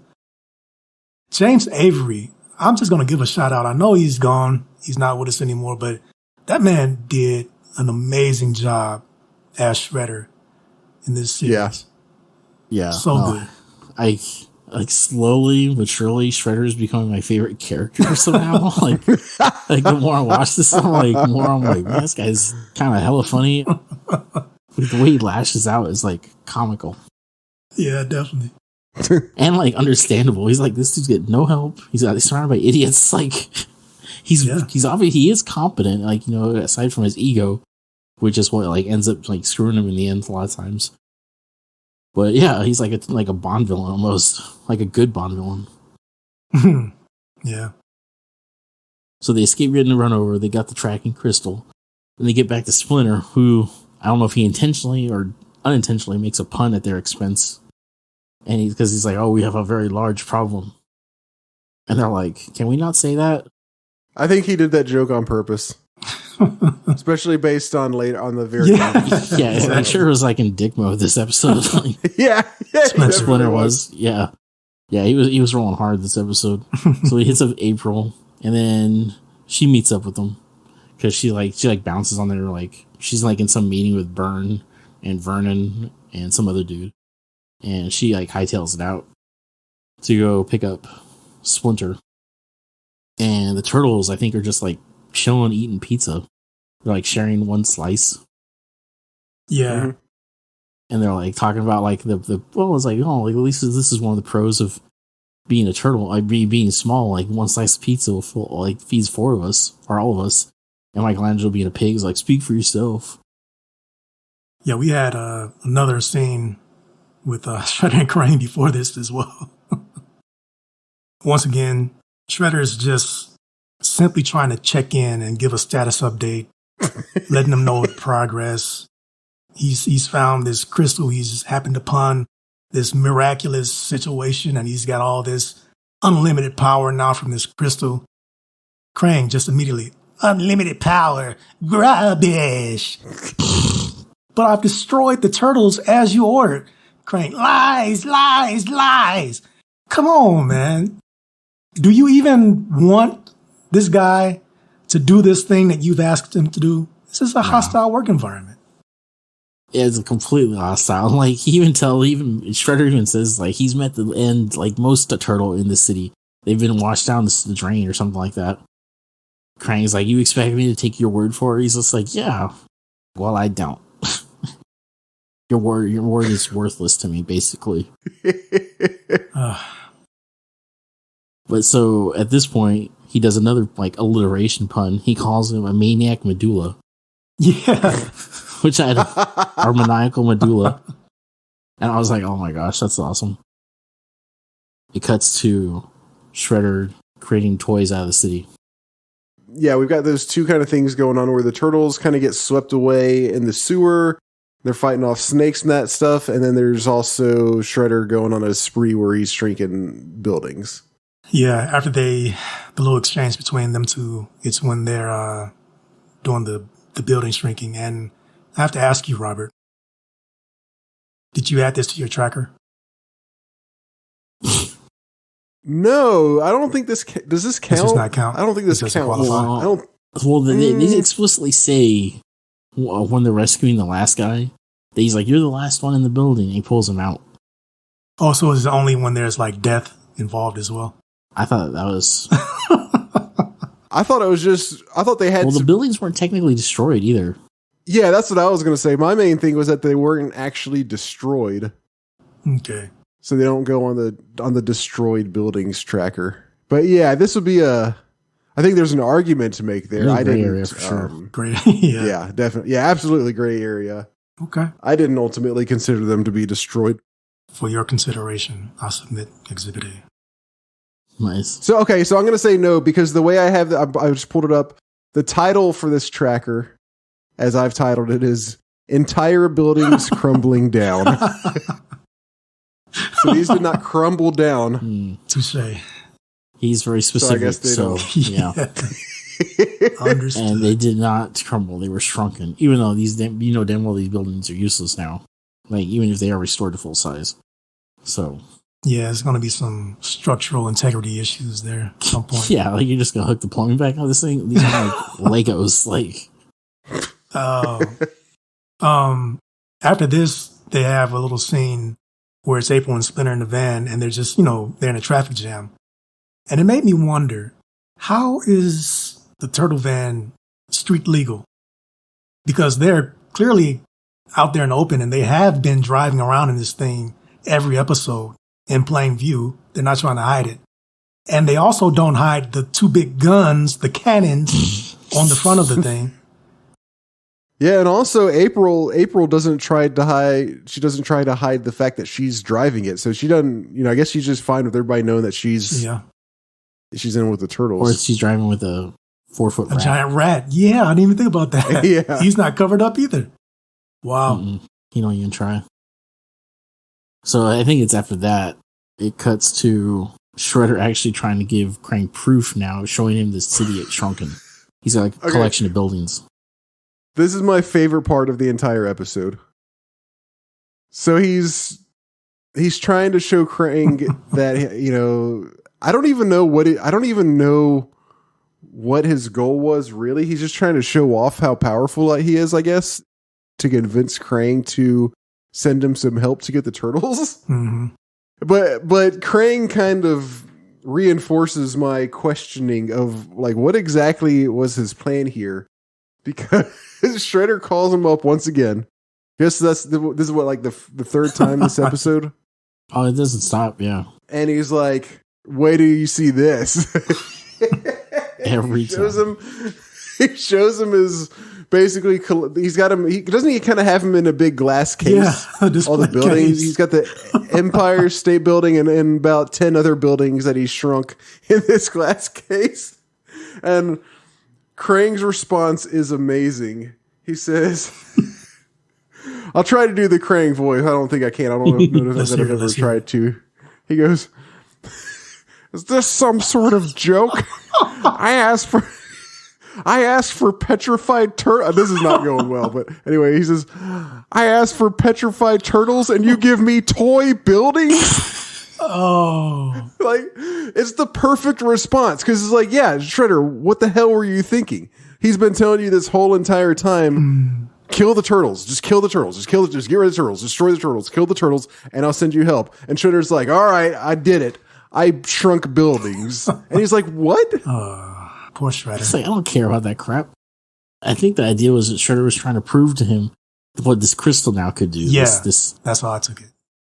James Avery, I'm just going to give a shout out. I know he's gone. He's not with us anymore, but that man did an amazing job as Shredder in this series.
Yeah.
So good.
I like slowly but surely Shredder is becoming my favorite character somehow. like the more I watch this, I'm like, man, this guy's kind of hella funny. The way he lashes out is like comical.
Yeah, definitely.
And like understandable. He's like, this dude's getting no help. He's surrounded by idiots. Like he's obviously he is competent. Like, you know, aside from his ego, which is what like ends up like screwing him in the end a lot of times. But yeah, he's like a Bond villain almost, like a good Bond villain.
Yeah.
So they escape getting run over. They got the tracking crystal. Then they get back to Splinter, who I don't know if he intentionally or unintentionally makes a pun at their expense. And he's like, oh, we have a very large problem. And they're like, can we not say that?
I think he did that joke on purpose. Especially based on later on the very
Yeah, I'm sure it was like in dick mode this episode. Like,
yeah,
Splinter was. Yeah. Yeah, he was rolling hard this episode. So he hits up April, and then she meets up with him. Because she bounces on there, like she's like in some meeting with Byrne and Vernon and some other dude. And she like hightails it out to go pick up Splinter. And the turtles, I think, are just like chilling, eating pizza. They're like sharing one slice.
Yeah.
Mm-hmm.
And they're like talking about like it's like, oh, like at least this is one of the pros of being a turtle, like being small. Like one slice of pizza will like feeds four of us or all of us. And Michelangelo being a pig is like, speak for yourself.
Yeah, we had another scene with Shredder and Crane before this as well. Once again, Shredder is just simply trying to check in and give a status update, letting them know the progress. He's found this crystal. He's happened upon this miraculous situation, and he's got all this unlimited power now from this crystal. Crane just immediately, unlimited power, rubbish. But I've destroyed the turtles as you ordered. Crane, lies. Come on, man. Do you even want this guy to do this thing that you've asked him to do? This is a hostile work environment.
It's completely hostile. Like Shredder even says like he's met the end like most a turtle in the city. They've been washed down the drain or something like that. Krang's like, you expect me to take your word for it? He's just like, yeah. Well, I don't. Your word is worthless to me, basically. But so at this point, he does another like alliteration pun. He calls him a maniac medulla.
Yeah.
Which I had our maniacal medulla. And I was like, oh my gosh, that's awesome. It cuts to Shredder creating toys out of the city.
Yeah, we've got those two kind of things going on where the turtles kind of get swept away in the sewer. They're fighting off snakes and that stuff. And then there's also Shredder going on a spree where he's shrinking buildings.
Yeah, after the little exchange between them two, it's when they're doing the building shrinking. And I have to ask you, Robert, did you add this to your tracker?
No, I don't think this does this count?
This does not count.
I don't think this
This
counts.
doesn't qualify.
They explicitly say when they're rescuing the last guy, that he's like, you're the last one in the building. And he pulls him out.
Oh, so it's only when there's like death involved as well?
I thought that was...
I thought they had...
Well, the buildings weren't technically destroyed either.
Yeah, that's what I was going to say. My main thing was that they weren't actually destroyed.
Okay.
So they don't go on the destroyed buildings tracker. But yeah, this would be I think there's an argument to make there. I didn't.
Area for sure.
Gray. Yeah,
definitely. Yeah, absolutely gray area.
Okay.
I didn't ultimately consider them to be destroyed.
For your consideration, I'll submit Exhibit A.
Nice.
So, okay, so I'm going to say no because the way I have I just pulled it up. The title for this tracker, as I've titled it, is Entire Buildings Crumbling Down. So these did not crumble down.
Touché.
He's very specific. So, yeah.
Understood.
And they did not crumble. They were shrunken. Even though damn well these buildings are useless now. Like, even if they are restored to full size. So.
Yeah, there's going to be some structural integrity issues there at some point.
Yeah, like you're just going to hook the plumbing back on this thing. These are like Legos. Like.
After this, they have a little scene where it's April and Splinter in the van, and they're just, they're in a traffic jam. And it made me wonder, how is the turtle van street legal? Because they're clearly out there in the open, and they have been driving around in this thing every episode in plain view. They're not trying to hide it. And they also don't hide the two big guns, the cannons on the front of the thing.
Yeah, and also April doesn't try to hide. She doesn't try to hide the fact that she's driving it. So she doesn't. I guess she's just fine with everybody knowing that she's in with the turtles,
or she's driving with a 4-foot rat.
Giant rat. Yeah, I didn't even think about that.
Yeah,
he's not covered up either. Wow.
He don't even try. So I think it's after that it cuts to Shredder actually trying to give Krang proof now, showing him the city at Shrunken. He's got like a collection of buildings.
This is my favorite part of the entire episode. So he's trying to show Krang that I don't even know what his goal was really. He's just trying to show off how powerful he is, I guess, to convince Krang to send him some help to get the turtles.
Mm-hmm.
But Krang kind of reinforces my questioning of like what exactly was his plan here, because Shredder calls him up once again. Guess this is what, like the third time this episode.
Oh, it doesn't stop. Yeah,
and he's like, "Wait till you see this."
Every time.
He shows him his basically. He's got him. Doesn't he kind of have him in a big glass case?
Yeah,
all the buildings. He's got the Empire State Building and about 10 other buildings that he shrunk in this glass case. And Krang's response is amazing. He says, "I'll try to do the Krang voice. I don't think I can. I don't know if I've ever tried to." He goes, "Is this some sort of joke? I asked for petrified turtle." This is not going well, but anyway, he says, "I asked for petrified turtles and you give me toy buildings?"
Oh.
Like, it's the perfect response, because it's like, yeah, Shredder, what the hell were you thinking? He's been telling you this whole entire time, kill the turtles, just kill the turtles, just get rid of the turtles, destroy the turtles, kill the turtles, and I'll send you help. And Shredder's like, all right, I did it. I shrunk buildings. And he's like, what?
Poor Shredder.
It's like, I don't care about that crap. I think the idea was that Shredder was trying to prove to him what this crystal now could do.
Yeah,
this
that's how I took it.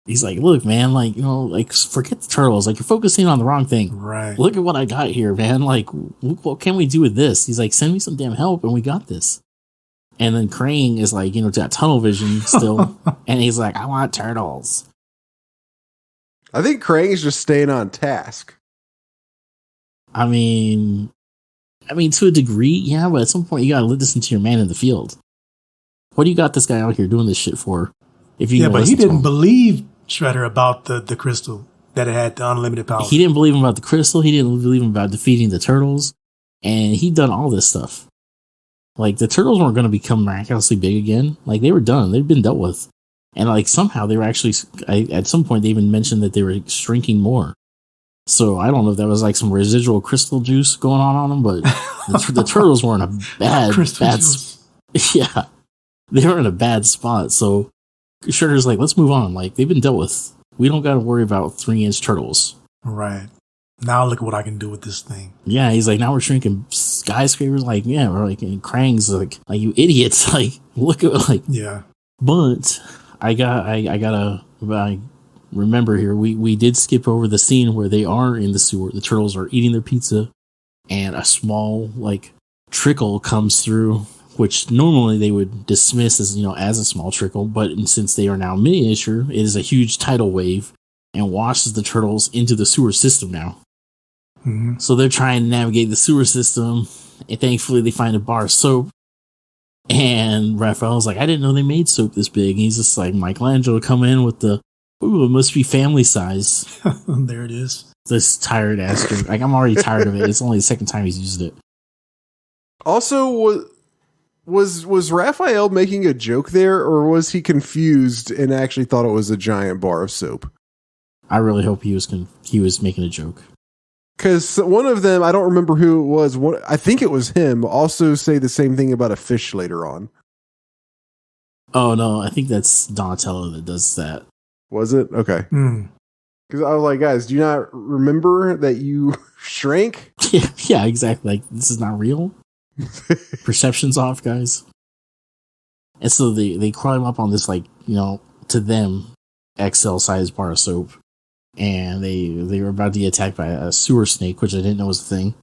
He's like, look, man, like, like, forget the turtles. Like, you're focusing on the wrong thing.
Right.
Look at what I got here, man. Like, look, what can we do with this? He's like, send me some damn help, and we got this. And then Krang is like, got tunnel vision still. And he's like, I want turtles.
I think Krang is just staying on task.
I mean, to a degree, yeah, but at some point you gotta listen to your man in the field. What do you got this guy out here doing this shit for? If you
but he didn't believe Shredder about the crystal, that it had the unlimited power.
He didn't believe him about the crystal. He didn't believe him about defeating the turtles. And he'd done all this stuff. Like, the turtles weren't going to become miraculously big again. Like, they were done. They'd been dealt with. And, like, somehow they were actually, at some point, they even mentioned that they were shrinking more. So, I don't know if that was, like, some residual crystal juice going on them, but the turtles were in a bad yeah. They were in a bad spot. So, Shredder's like, let's move on. Like, they've been dealt with. We don't got to worry about 3-inch turtles.
Right. Now look at what I can do with this thing.
Yeah, he's like, now we're shrinking skyscrapers. Like, yeah, we're like, and Krang's like, you idiots. Like, look at, like,
yeah.
But I remember here, we did skip over the scene where they are in the sewer. The turtles are eating their pizza, and a small, like, trickle comes through, which normally they would dismiss as, as a small trickle. But since they are now miniature, it is a huge tidal wave and washes the turtles into the sewer system now.
Mm-hmm.
So they're trying to navigate the sewer system, and thankfully they find a bar of soap. And Raphael's like, I didn't know they made soap this big. And he's just like, Michelangelo come in with the, ooh, it must be family size.
There it is.
This tired ass joke. Like, I'm already tired of it. It's only the second time he's used it.
Also, was Raphael making a joke there, or was he confused and actually thought it was a giant bar of soap?
I really hope he was making a joke.
Because one of them, I don't remember who it was. I think it was him. Also, say the same thing about a fish later on.
Oh no, I think that's Donatello that does that.
Was it? Okay. Because I was like, guys, do you not remember that you shrank?
Yeah, exactly. Like, this is not real. Perception's off, guys. And so they climb up on this, like, to them, XL size bar of soap, and they were about to get attacked by a sewer snake, which I didn't know was a thing.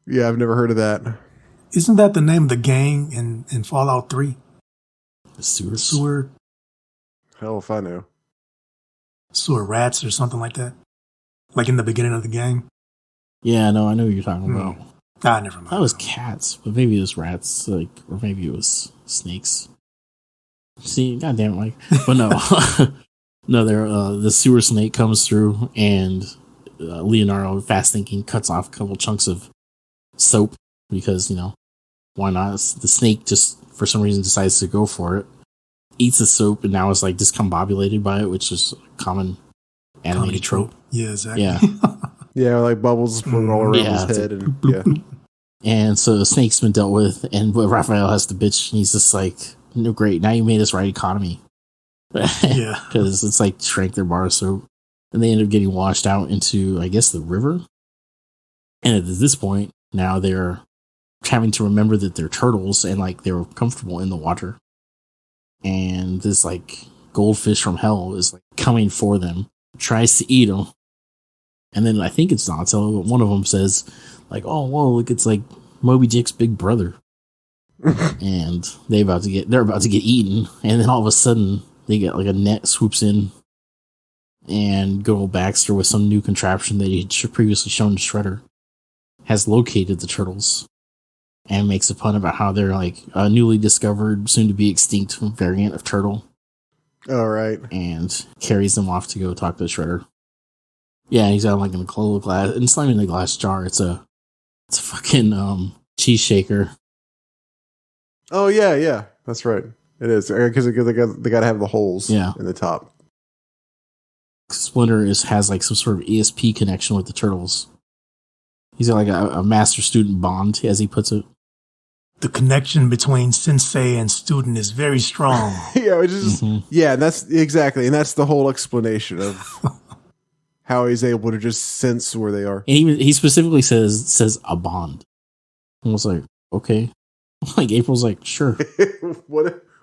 Yeah, I've never heard of that.
Isn't that the name of the gang in Fallout 3?
The sewers?
Sewer
Hell if I know.
sewer rats or something like that? Like in the beginning of the game?
Yeah, no, I know what you're talking about.
Never mind.
That was cats, but maybe it was rats, or maybe it was snakes. See, goddamn, Mike. But no, no, the sewer snake comes through, and Leonardo, fast thinking, cuts off a couple chunks of soap because why not? The snake just for some reason decides to go for it, eats the soap, and now is like discombobulated by it, which is a common animated trope.
Yeah, exactly.
Yeah.
Yeah, like bubbles floating all around his head. And yeah.
And so the snake's been dealt with, and Raphael has to bitch, and he's just like, no, great, now you made us right economy.
Yeah.
Because it's like shrank their bar of soap. And they end up getting washed out into, I guess, the river. And at this point, now they're having to remember that they're turtles and like they're comfortable in the water. And this like goldfish from hell is like coming for them, tries to eat them. And then I think it's Donatello, but one of them says, like, oh, whoa, look, it's like Moby Dick's big brother. And they're about to get eaten. And then all of a sudden, they get like a net swoops in. And good old Baxter, with some new contraption that he had previously shown to Shredder, has located the turtles. And makes a pun about how they're like a newly discovered, soon to be extinct variant of turtle.
All right.
And carries them off to go talk to Shredder. Yeah, he's got like in a glass, and it's not even a glass jar. It's a fucking cheese shaker.
Oh yeah, that's right. It is because they got to have the holes.
Yeah.
In the top.
Splinter has like some sort of E.S.P connection with the turtles. He's got like a master student bond, as he puts it.
The connection between sensei and student is very strong.
Yeah, it's just yeah, that's exactly, and that's the whole explanation of how he's able to just sense where they are.
And he specifically says a bond. I was like, okay. Like April's like, sure.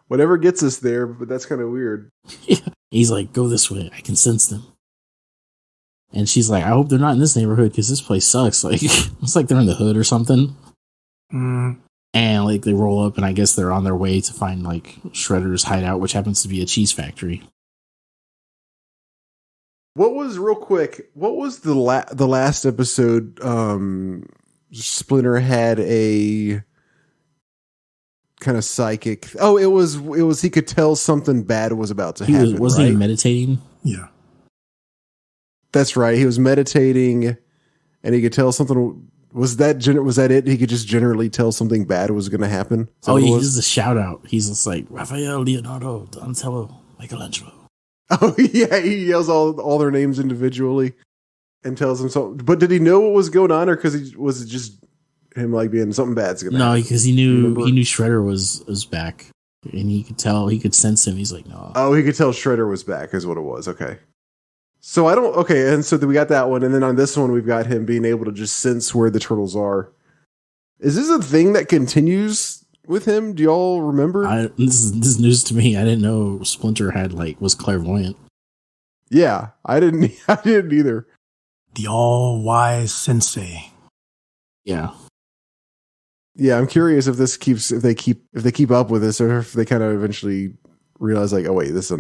Whatever gets us there, but that's kind of weird.
Yeah. He's like, go this way. I can sense them. And she's like, I hope they're not in this neighborhood because this place sucks. Like, it's like they're in the hood or something.
Mm.
And like they roll up, and I guess they're on their way to find like Shredder's hideout, which happens to be a cheese factory.
What was the last episode? Splinter had a kind of psychic. Oh, it was he could tell something bad was about to happen.
Wasn't he meditating?
Yeah.
That's right. He was meditating, and he could tell something. Was that it? He could just generally tell something bad was going to happen.
Oh, he does a shout out. He's just like Raphael, Leonardo, Donatello, Michelangelo.
Oh yeah, he yells all their names individually and tells them something. But did he know what was going on, or was it just him like being something bad's going to happen?
No, because he knew Shredder was back, and he could sense him. He's like, no.
Oh, he could tell Shredder was back, is what it was. Okay. So and so we got that one, and then on this one we've got him being able to just sense where the turtles are. Is this a thing that continues with him? Do y'all remember?
This is news to me. I didn't know Splinter was clairvoyant.
Yeah, I didn't either.
The all-wise sensei.
Yeah.
Yeah, I'm curious if they keep up with this, or if they kind of eventually realize like, oh wait, this is a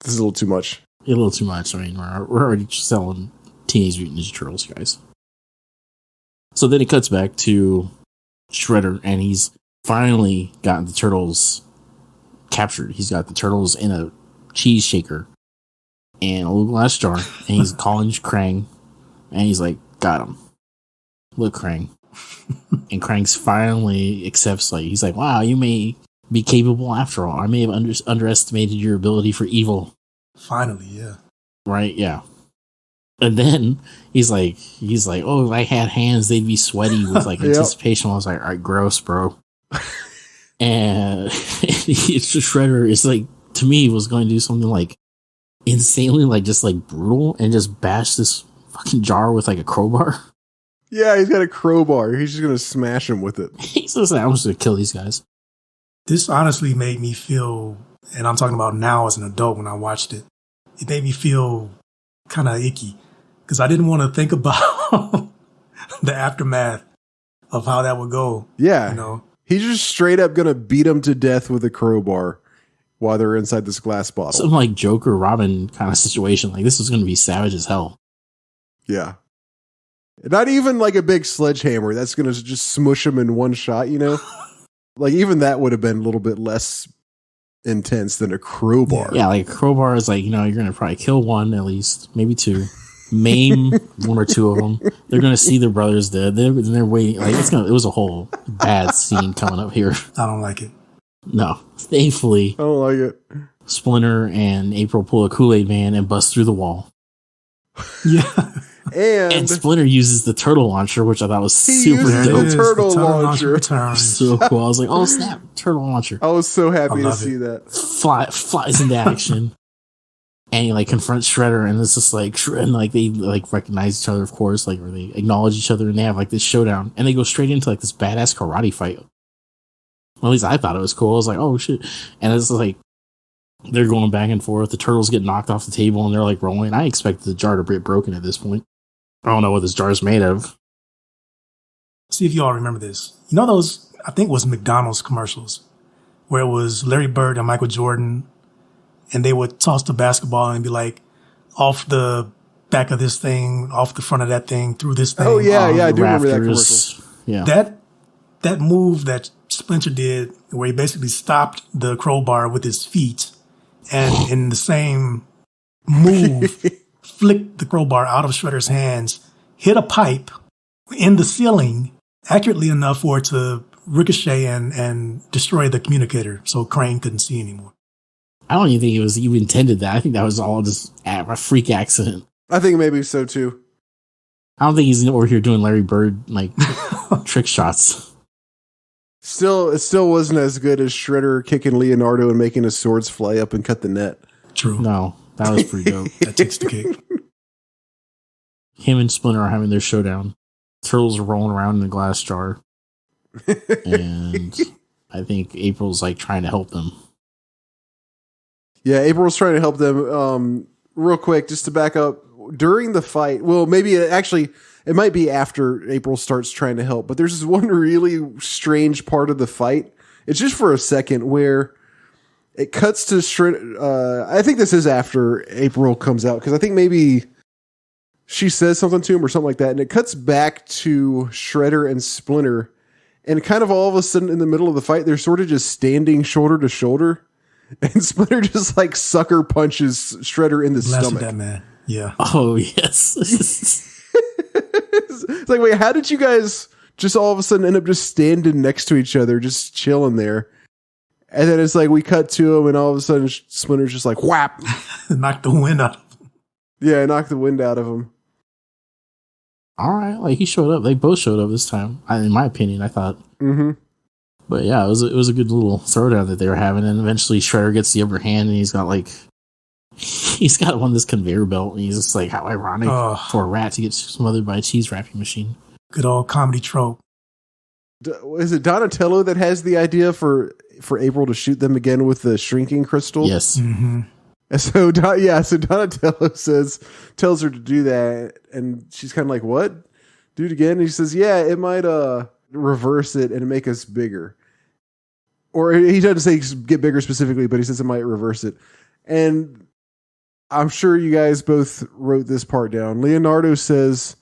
little too much.
A little too much. I mean, we're already selling Teenage Mutant Ninja Turtles, guys. So then it cuts back to Shredder, and he's finally gotten the turtles captured. He's got the turtles in a cheese shaker and a little glass jar, and he's calling Krang, and he's like, got him. Look, Krang. And Krang finally accepts, he's like, wow, you may be capable after all. I may have underestimated your ability for evil.
Finally, yeah.
Right, yeah. And then he's like, oh, if I had hands, they'd be sweaty with anticipation. I was like, all right, gross, bro. And it's just Shredder is to me, was going to do something insanely just brutal and just bash this fucking jar with a crowbar.
Yeah, he's got a crowbar. He's just gonna smash him with it.
He's just like, I'm just gonna kill these guys.
This honestly made me feel and I'm talking about now as an adult when I watched it, it made me feel kind of icky because I didn't want to think about the aftermath of how that would go.
Yeah.
You know,
he's just straight up going to beat him to death with a crowbar while they're inside this glass bottle.
Some like Joker Robin kind of situation. Like this was going to be savage as hell.
Yeah. Not even like a big sledgehammer that's going to just smush him in one shot, you know? Like even that would have been a little bit less intense than a crowbar.
Yeah, like a crowbar is like, you know, you're going to probably kill one at least, maybe two. Maim one or two of them. They're going to see their brothers dead. They're waiting. Like it was a whole bad scene coming up here.
I don't like it.
No. Thankfully,
I don't like it.
Splinter and April pull a Kool-Aid Man and bust through the wall.
Yeah.
And
Splinter uses the turtle launcher, which I thought was super dope.
The turtle launcher.
So cool. I was like, oh snap, turtle launcher.
I was so happy to see that.
Flies into action. And he like confronts Shredder, and it's just like, and like they like recognize each other, of course, like, or they acknowledge each other, and they have like this showdown, and they go straight into like this badass karate fight. Well, at least I thought it was cool. I was like, oh shit. And it's like, they're going back and forth. The turtles get knocked off the table, and they're like rolling. I expected the jar to be broken at this point. I don't know what this jar is made of.
See if you all remember this. You know those, I think it was McDonald's commercials, where it was Larry Bird and Michael Jordan, and they would toss the basketball and be like, off the back of this thing, off the front of that thing, through this thing.
Oh, yeah, I do remember that commercial.
Yeah.
That move that Splinter did, where he basically stopped the crowbar with his feet, and in the same move, flicked the crowbar out of Shredder's hands, hit a pipe in the ceiling accurately enough for it to ricochet and destroy the communicator so Crane couldn't see anymore.
I don't even think it was even intended that. I think that was all just a freak accident.
I think maybe so too.
I don't think he's over here doing Larry Bird like trick shots.
It still wasn't as good as Shredder kicking Leonardo and making his swords fly up and cut the net.
True.
No, that was pretty dope.
That takes the cake.
Him and Splinter are having their showdown. Turtles are rolling around in the glass jar. And I think April's like trying to help them.
Yeah, April's trying to help them. Real quick, just to back up, during the fight, well, maybe it might be after April starts trying to help, but there's this one really strange part of the fight. It's just for a second where it cuts to Shredder. I think this is after April comes out, because I think maybe she says something to him or something like that, and it cuts back to Shredder and Splinter, and kind of all of a sudden in the middle of the fight, they're sort of just standing shoulder to shoulder. And Splinter just like sucker punches Shredder in the stomach.
That man. Yeah.
Oh, yes.
It's like, wait, how did you guys just all of a sudden end up just standing next to each other, just chilling there? And then it's like we cut to him, and all of a sudden Splinter's just like whap,
knock the wind out of him.
Yeah, knock the wind out of him.
All right, like he showed up. They both showed up this time. In my opinion, I thought.
Mm-hmm.
But yeah, it was a good little throwdown that they were having, and eventually Shredder gets the upper hand, and he's got one of this conveyor belt, and he's just like, how ironic for a rat to get smothered by a cheese wrapping machine.
Good old comedy trope.
Is it Donatello that has the idea for April to shoot them again with the shrinking crystal?
Yes.
Mm-hmm.
And so Donatello tells her to do that, and she's kind of like, what? Do it again? And he says, yeah, it might reverse it and make us bigger. Or he doesn't say get bigger specifically, but he says it might reverse it. And I'm sure you guys both wrote this part down. Leonardo says,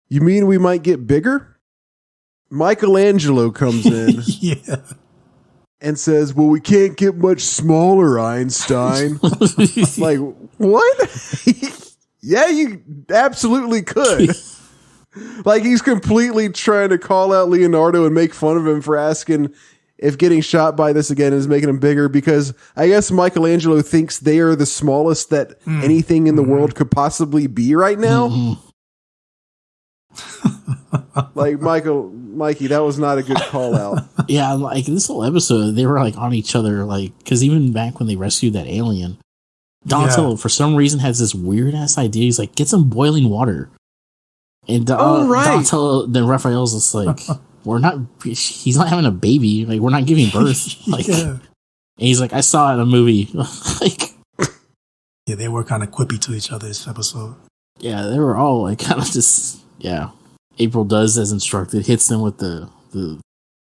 you mean we might get bigger? Michelangelo comes in.
Yeah.
And says, well, we can't get much smaller, Einstein. Like, what? Yeah, you absolutely could. Like, he's completely trying to call out Leonardo and make fun of him for asking if getting shot by this again is making him bigger, because I guess Michelangelo thinks they are the smallest that anything in the world could possibly be right now. Like, Mikey, that was not a good call out.
Yeah, like this whole episode, they were like on each other, like, because even back when they rescued that alien, Donatello, for some reason, has this weird ass idea. He's like, get some boiling water. And Donatello, then Raphael's just like, he's not having a baby. Like, we're not giving birth. Like, and And he's like, I saw it in a movie. Like,
Yeah, they were kind of quippy to each other this episode.
yeah, they were all like kind of just, yeah. April does as instructed, hits them with the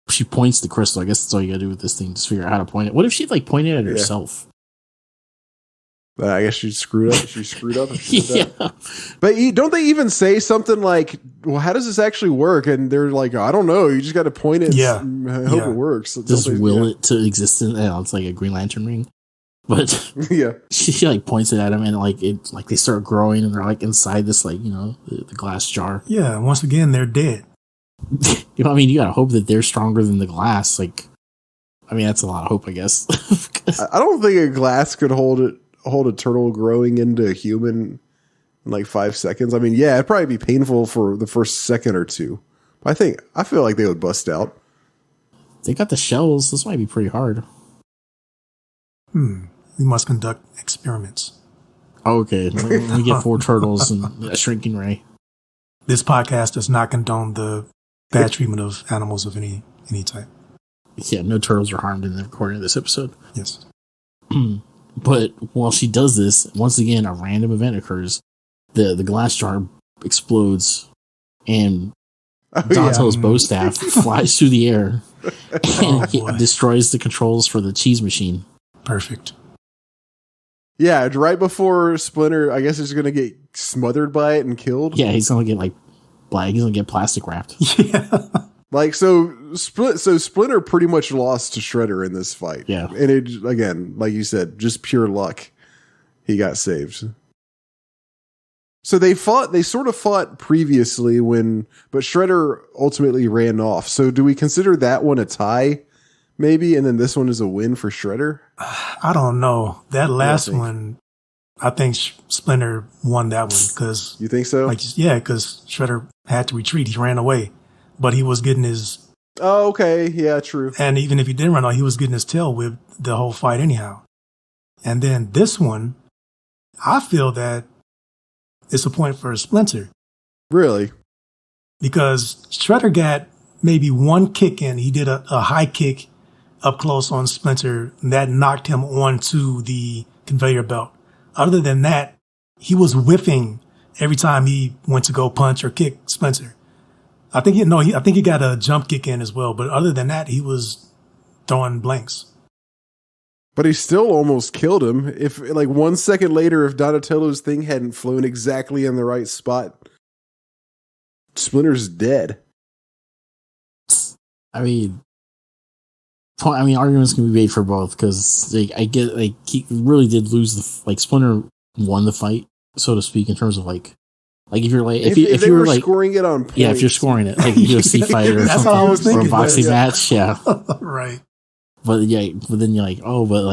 she points the crystal. I guess that's all you gotta do with this thing, just figure out how to point it. What if she like pointed at herself?
But I guess she screwed up. She screwed up.
Yeah.
But don't they even say something like, well, how does this actually work? And they're like, I don't know. You just got to point it and hope it works.
Just will it to existence. It's like a Green Lantern ring. But
yeah,
she like points it at him and like it like they start growing and they're like inside this like, you know, the glass jar.
Yeah, once again, they're dead.
You know, I mean, you gotta hope that they're stronger than the glass. Like, I mean, that's a lot of hope, I guess.
I don't think a glass could hold a turtle growing into a human in like 5 seconds. I mean, yeah, it'd probably be painful for the first second or two. But I feel like they would bust out.
They got the shells. This might be pretty hard.
We must conduct experiments.
Okay, we get 4 turtles and a shrinking ray.
This podcast does not condone the bad treatment of animals of any type.
Yeah, no turtles are harmed in the recording of this episode.
Yes.
But while she does this, once again, a random event occurs. The glass jar explodes, and Donatello's bow staff flies through the air and it destroys the controls for the cheese machine.
Perfect.
Yeah, right before Splinter, I guess, is going to get smothered by it and killed.
Yeah, he's going to get he's going to get plastic wrapped.
Yeah.
Like, so Splinter pretty much lost to Shredder in this fight.
Yeah.
And it, again, like you said, just pure luck. He got saved. So they sort of fought previously but Shredder ultimately ran off. So do we consider that one a tie, maybe? And then this one is a win for Shredder?
I don't know. That last one, I think Splinter won that one because.
You think so?
Because Shredder had to retreat. He ran away. But he was getting his...
Oh, okay. Yeah, true.
And even if he didn't run out, he was getting his tail whipped the whole fight anyhow. And then this one, I feel that it's a point for Splinter.
Really?
Because Shredder got maybe one kick in. He did a high kick up close on Splinter, and that knocked him onto the conveyor belt. Other than that, he was whiffing every time he went to go punch or kick Splinter. I think he got a jump kick in as well, but other than that, he was throwing blanks.
But he still almost killed him. If 1 second later, if Donatello's thing hadn't flown exactly in the right spot, Splinter's dead.
I mean, arguments can be made for both because he really did lose Splinter won the fight, so to speak, in terms of if you're if
they
you
were
were
scoring it on points.
Yeah, if you're scoring it like a UFC fight or
That's what I was
something, or a
thinking.
boxing match, yeah.
Right.
But then you're like, oh, but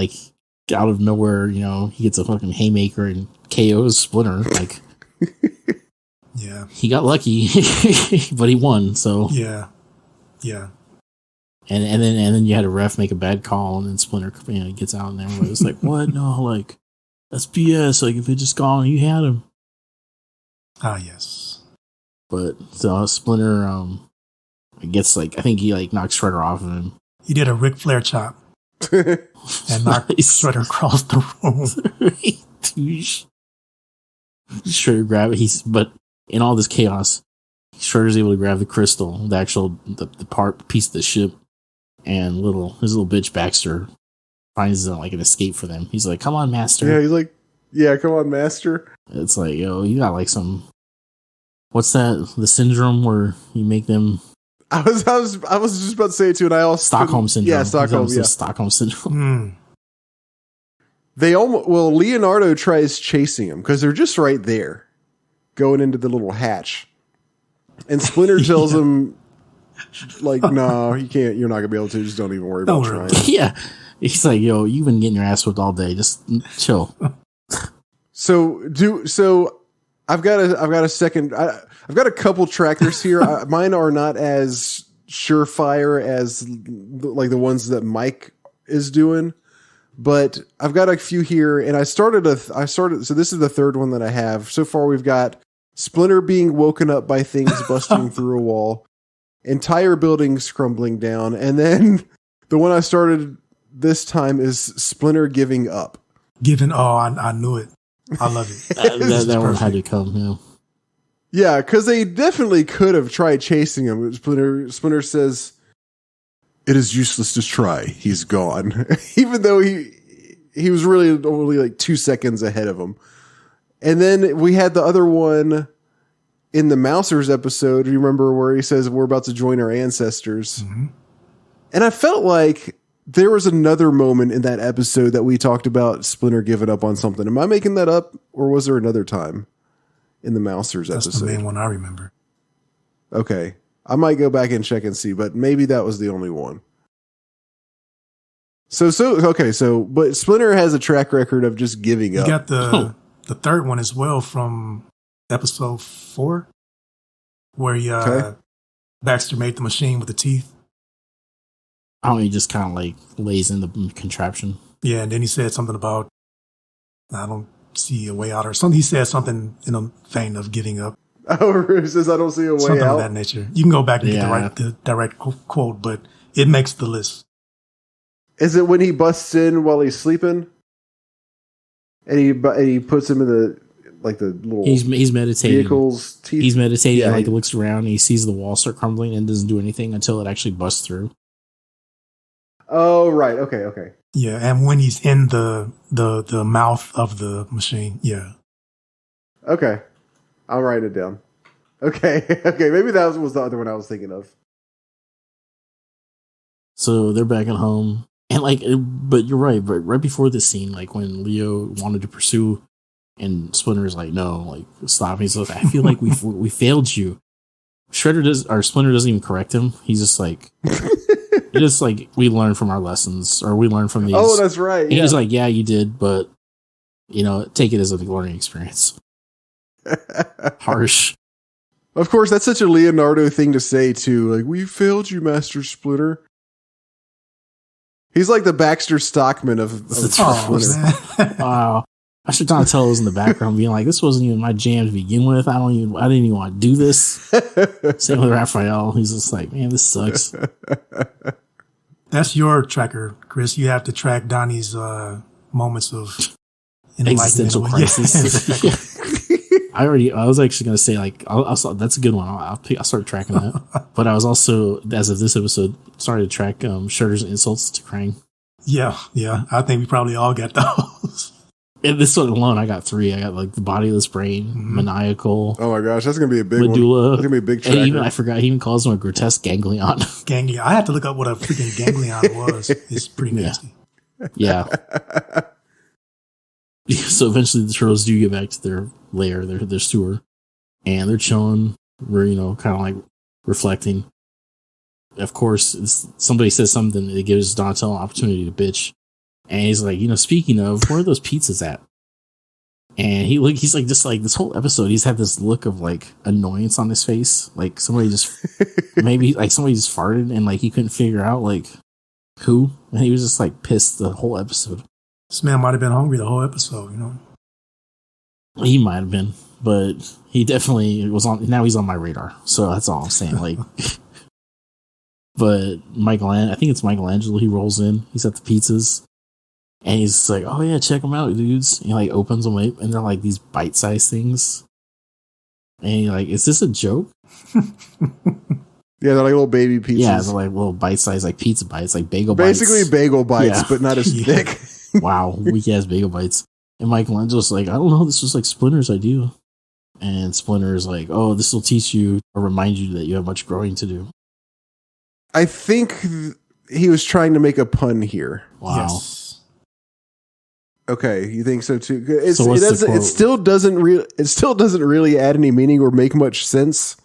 out of nowhere, he gets a fucking haymaker and KOs Splinter.
Yeah.
He got lucky, but he won. So
yeah.
And then you had a ref make a bad call, and then Splinter gets out, and everybody's like, what? No, that's BS. If it just gone, you had him.
Ah, yes.
But Splinter gets I think he knocks Shredder off of him.
He did a Ric Flair chop and knocked Shredder across the room.
Shredder grab it. But in all this chaos, Shredder's able to grab the crystal, the piece of the ship, and his little bitch Baxter finds an escape for them. He's like, "Come on, Master."
Yeah, he's like, "Yeah, come on, Master."
It's like, yo, you got some. What's that? The syndrome where you make them.
I was just about to say it too, and I also
Stockholm syndrome.
Yeah, Stockholm. Yeah,
Stockholm syndrome.
Leonardo tries chasing him because they're just right there, going into the little hatch, and Splinter tells him, "No, you can't. You're not gonna be able to. Just don't even worry about trying."
Yeah, he's like, "Yo, you've been getting your ass whipped all day. Just chill."
So I've got a second. I've got a couple trackers here. Mine are not as surefire as the ones that Mike is doing, but I've got a few here. And I started. So this is the third one that I have so far. We've got Splinter being woken up by things busting through a wall, entire buildings crumbling down, and then the one I started this time is Splinter giving up.
I knew it. I love it.
that one had to come, yeah.
Yeah, because they definitely could have tried chasing him. Splinter says, "It is useless to try. He's gone." Even though he was really only like 2 seconds ahead of him. And then we had the other one in the Mousers episode. You remember where he says, "We're about to join our ancestors." Mm-hmm. And I felt like there was another moment in that episode that we talked about Splinter giving up on something. Am I making that up? Or was there another time in the Mousers episode?
That's the main one I remember.
Okay. I might go back and check and see, but maybe that was the only one. But Splinter has a track record of just giving up.
You got the third one as well from episode 4, where Baxter made the machine with the teeth.
Oh, he just kind of like lays in the contraption.
Yeah, and then he said something about, I don't see a way out, or something. He said something in a vein of giving up.
Oh, he says, "I don't see a way
something
out."
Something of that nature. You can go back and get the direct quote, but it makes the list.
Is it when he busts in while he's sleeping? And he puts him in the little
he's meditating.
Vehicle's teeth.
He's meditating, and he looks around and he sees the wall start crumbling and doesn't do anything until it actually busts through.
Oh, right. Okay.
Yeah, and when he's in the mouth of the machine, yeah.
Okay. I'll write it down. Okay. Maybe that was the other one I was thinking of.
So they're back at home. And but you're right. But right before this scene, like when Leo wanted to pursue, and Splinter is like, "No, like stop." He's like, "I feel like we failed you." Splinter doesn't even correct him. He's just like, we learn from our lessons, or we learn from these.
Oh, that's right.
And he's like, "Yeah, you did, but take it as a learning experience." Harsh.
Of course, that's such a Leonardo thing to say too. Like, "We failed you, Master Splinter." He's like the Baxter Stockman of Splinter.
Wow. I should Donatello was in the background being like, "This wasn't even my jam to begin with. I didn't even want to do this." Same with Raphael. He's just like, "Man, this sucks."
That's your tracker, Chris. You have to track Donnie's moments of
existential crisis.
Yeah.
I was actually going to say, like, that's a good one. I'll start tracking that. But I was also, as of this episode, started to track Shredder's insults to Krang.
Yeah. I think we probably all got those.
And this one alone, I got 3. I got like the bodiless brain, maniacal.
Oh my gosh, that's going to be a big
medulla.
one. That's going to be a big tracker.
I forgot, he even calls him a grotesque ganglion.
Ganglion. I had to look up what a freaking ganglion was. It's pretty nasty.
Yeah. So eventually the turtles do get back to their lair, their sewer, and they're chilling. We're, kind of like reflecting. Of course, somebody says something that gives Donatello an opportunity to bitch. And he's like, speaking of, where are those pizzas at? And he's like, just like this whole episode, he's had this look of like annoyance on his face. Like somebody just, maybe like somebody just farted and like he couldn't figure out like who. And he was just like pissed the whole episode.
This man might have been hungry the whole episode,
He might have been, but he definitely was on. Now he's on my radar, so that's all I'm saying. Like, but I think it's Michelangelo. He rolls in. He's at the pizzas, and he's like, "Oh yeah, check them out, dudes." And he like opens them up, and they're like these bite-sized things. And he's like, "Is this a joke?"
Yeah, they're like little baby pizzas.
Yeah, they're like little bite-sized, like pizza bites, like bagel bites.
Basically bagel bites, but not as thick.
Wow, weak ass bagel bites. And Michelangelo's like, "I don't know, this was like Splinter's idea." And Splinter's like, "Oh, this will teach you or remind you that you have much growing to do."
I think he was trying to make a pun here.
Wow.
Yes.
Okay, you think so too? It still doesn't really add any meaning or make much sense.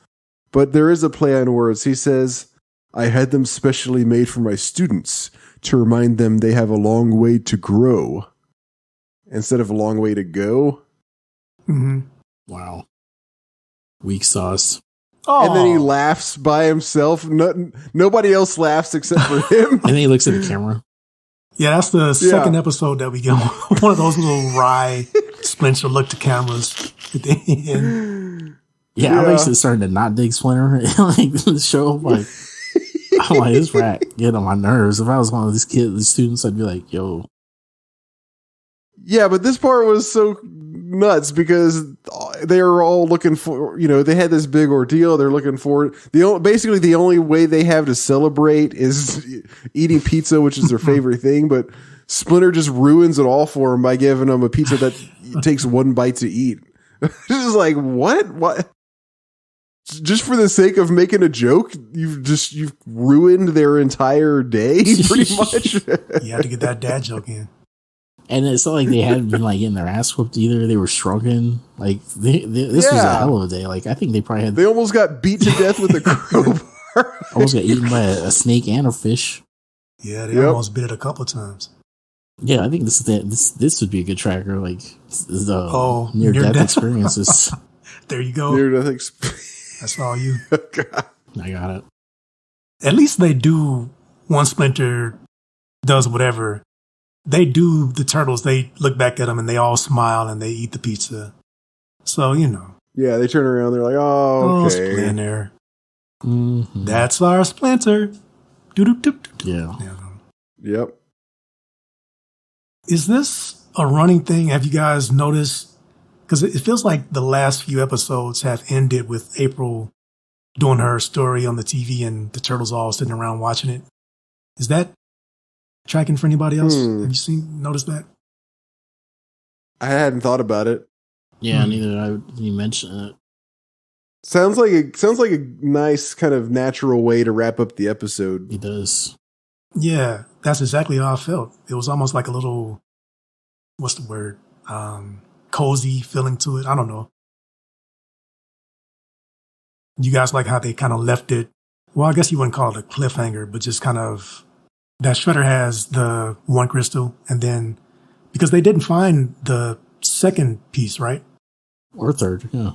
But there is a play on words. He says, "I had them specially made for my students to remind them they have a long way to grow instead of a long way to go."
Mm-hmm.
Wow. Weak sauce.
Oh.
And then he laughs by himself. Nobody else laughs except for him.
And then he looks at the camera.
Yeah, that's the second episode that we get. One of those little wry Splinter look to cameras at the end.
Yeah, I'm actually starting to not dig Splinter. Like the show. Like I'm like, this rat getting on my nerves. If I was one of these students, I'd be like, yo.
Yeah, but this part was so nuts because they were all looking for, they had this big ordeal. They're looking for basically the only way they have to celebrate is eating pizza, which is their favorite thing. But Splinter just ruins it all for them by giving them a pizza that takes one bite to eat. It's just like, what? Just for the sake of making a joke, you've ruined their entire day, pretty much.
You had to get that dad joke in.
And it's not like they hadn't been like getting their ass whooped either. They were shrunken. Like this was a hell of a day. Like I think they probably had.
They almost got beat to death with a crowbar.
Almost got eaten by a snake and a fish.
Yeah, they almost bit it a couple of times.
Yeah, I think this would be a good tracker. Like the near death experiences.
There you go.
Near death experience.
That's all you.
God.
I got it.
At least they do. Once Splinter does whatever. They do the turtles. They look back at them and they all smile and they eat the pizza. So,
Yeah, they turn around. They're like, oh, okay.
Splinter.
Mm-hmm.
That's our Splinter.
Yeah.
Yep.
Is this a running thing? Have you guys noticed? Because it feels like the last few episodes have ended with April doing her story on the TV and the turtles all sitting around watching it. Is that tracking for anybody else? Have you noticed that?
I hadn't thought about it.
Yeah, neither. I didn't mention it.
Sounds like a nice kind of natural way to wrap up the episode.
It does.
Yeah, that's exactly how I felt. It was almost like a little, what's the word? Cozy feeling to it. I don't know. You guys like how they kind of left it? Well, I guess you wouldn't call it a cliffhanger, but just kind of that Shredder has the one crystal, and then because they didn't find the second piece, right?
Or third, yeah.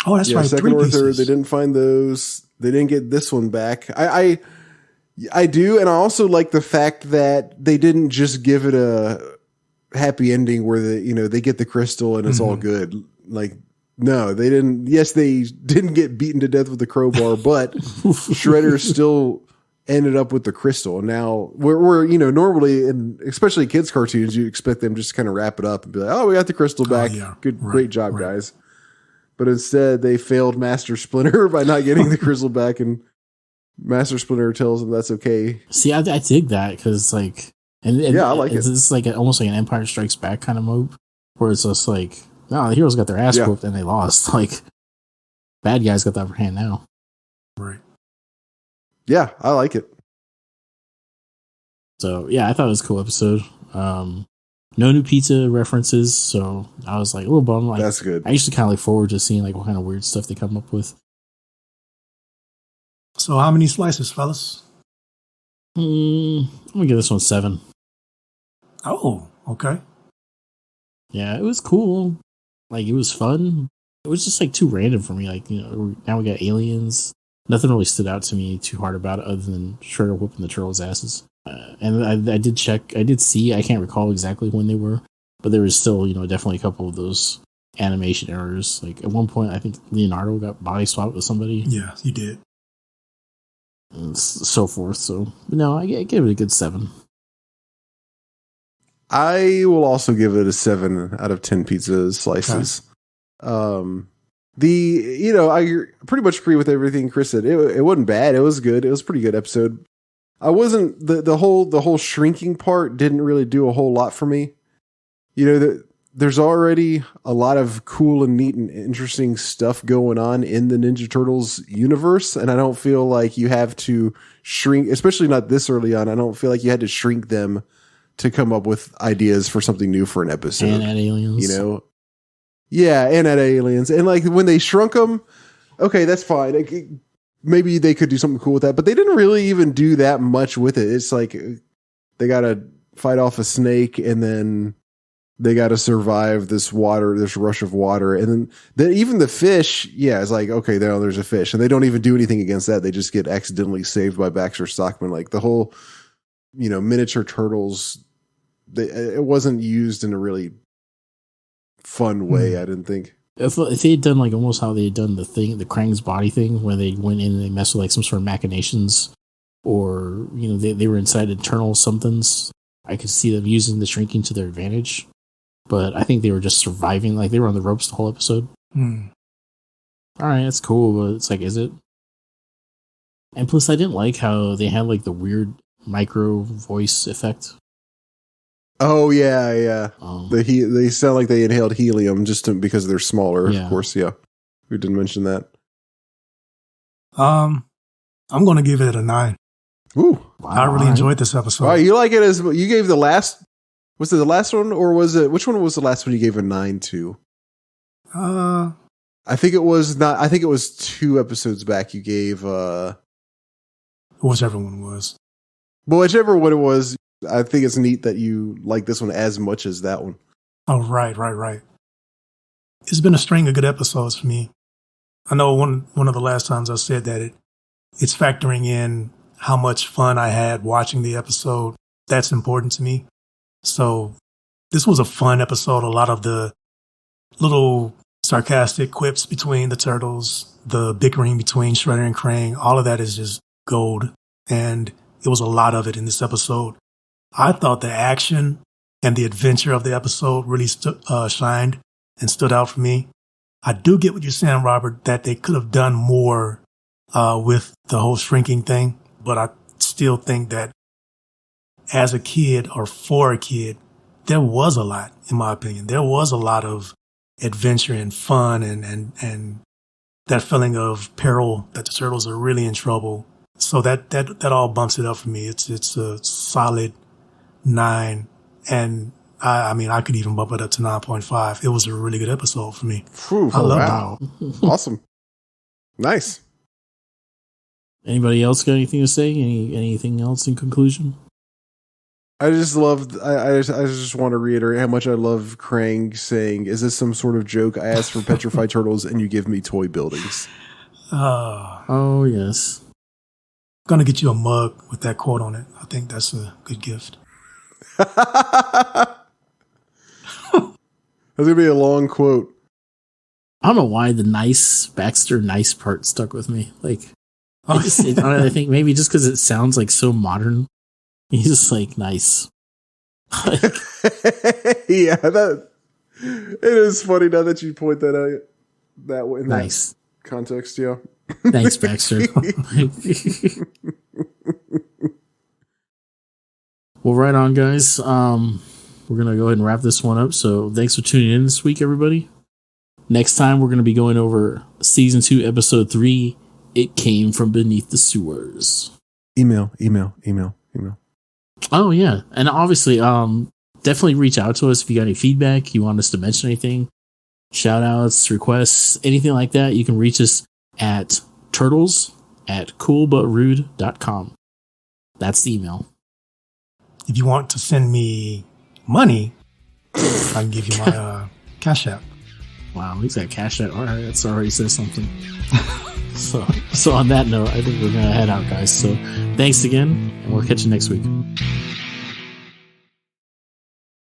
Oh, that's right.
Second or third, they didn't find those. They didn't get this one back. I do, and I also like the fact that they didn't just give it a happy ending where they get the crystal and it's all good. Like, no, they didn't. Yes, they didn't get beaten to death with the crowbar, but Shredder still ended up with the crystal. And now we're normally, and especially kids cartoons, you expect them just to kind of wrap it up and be like, oh, we got the crystal back. Great job, guys. But instead they failed Master Splinter by not getting the crystal back, and Master Splinter tells them that's okay.
See, I dig that because like, I like it. It's like almost like an Empire Strikes Back kind of move, where it's just like, no, the heroes got their ass whooped and they lost. Like, bad guys got the upper hand now.
Right.
Yeah, I like it.
So yeah, I thought it was a cool episode. No new pizza references, so I was like a little bummed. Like,
that's good.
I usually kind of look forward to seeing like what kind of weird stuff they come up with.
So how many slices, fellas?
I'm gonna give this one 7.
Oh, okay.
Yeah, it was cool. Like, it was fun. It was just like too random for me. Like, now we got aliens. Nothing really stood out to me too hard about it other than Shredder whooping the turtles' asses. And I did check. I did see. I can't recall exactly when they were, but there was still, definitely a couple of those animation errors. Like, at one point, I think Leonardo got body swapped with somebody.
Yeah, he did.
And so forth. So, but no, I gave it a good 7.
I will also give it a 7 out of 10 pizza slices. Okay. I pretty much agree with everything Chris said. It wasn't bad. It was good. It was a pretty good episode. I wasn't the whole shrinking part didn't really do a whole lot for me. There's already a lot of cool and neat and interesting stuff going on in the Ninja Turtles universe, and I don't feel like you have to shrink, especially not this early on. I don't feel like you had to shrink them to come up with ideas for something new for an episode.
And add aliens.
Yeah, and add aliens. And like when they shrunk them, okay, that's fine. Maybe they could do something cool with that, but they didn't really even do that much with it. It's like they got to fight off a snake, and then they got to survive this rush of water. And then even the fish, it's like, okay, there's a fish, and they don't even do anything against that. They just get accidentally saved by Baxter Stockman. Like the whole, miniature turtles, it wasn't used in a really fun way. I didn't think.
If they had done like almost how they had done the Krang's body thing, where they went in and they messed with like some sort of machinations or they were inside internal somethings, I could see them using the shrinking to their advantage. But I think they were just surviving, like they were on the ropes the whole episode. All right, that's cool, but it's like, is it? And plus, I didn't like how they had like the weird micro voice effect.
Oh yeah. They sound like they inhaled helium because they're smaller. Yeah. Of course, yeah. We didn't mention that.
I'm going to give it a 9.
Ooh,
wow, I really enjoyed this episode.
Wow, you like it as you gave the last? Was it the last one, or was it which one was the last one you gave a 9 to? I think it was not. I think it was 2 episodes back. You gave
whichever one it was.
But whichever one it was, I think it's neat that you like this one as much as that one.
Oh, right. It's been a string of good episodes for me. I know one of the last times I said that it's factoring in how much fun I had watching the episode. That's important to me. So this was a fun episode. A lot of the little sarcastic quips between the turtles, the bickering between Shredder and Krang, all of that is just gold. And it was a lot of it in this episode. I thought the action and the adventure of the episode really shined and stood out for me. I do get what you're saying, Robert, that they could have done more with the whole shrinking thing. But I still think that as a kid or for a kid, there was a lot, in my opinion. There was a lot of adventure and fun and that feeling of peril that the turtles are really in trouble. So that all bumps it up for me. It's a solid 9. And I mean, I could even bump it up to 9.5. It was a really good episode for me.
Whew, I love it. Awesome. Nice.
Anybody else got anything to say? Anything else in conclusion?
I just loved. I just want to reiterate how much I love Krang saying, "Is this some sort of joke? I asked for petrified turtles, and you give me toy buildings."
Oh yes.
I'm gonna get you a mug with that quote on it. I think that's a good gift.
That's gonna be a long quote.
I don't know why the Baxter nice part stuck with me. Like, I think maybe just because it sounds like so modern. He's just like nice.
Yeah, it is funny now that you point that out that way. In nice that context, yeah.
Thanks, Baxter. Well, right on, guys. We're gonna go ahead and wrap this one up. So, thanks for tuning in this week, everybody. Next time, we're gonna be going over season 2, episode 3. It came from beneath the sewers.
Email.
Oh yeah, and obviously, definitely reach out to us if you got any feedback, you want us to mention anything, shout outs, requests, anything like that. You can reach us at turtles@coolbutrude.com. That's the email.
If you want to send me money, I can give you my Cash App.
Wow, he's got Cash App. All right, that's already says something. So on that note, I think we're gonna head out, guys. So thanks again, and we'll catch you next week.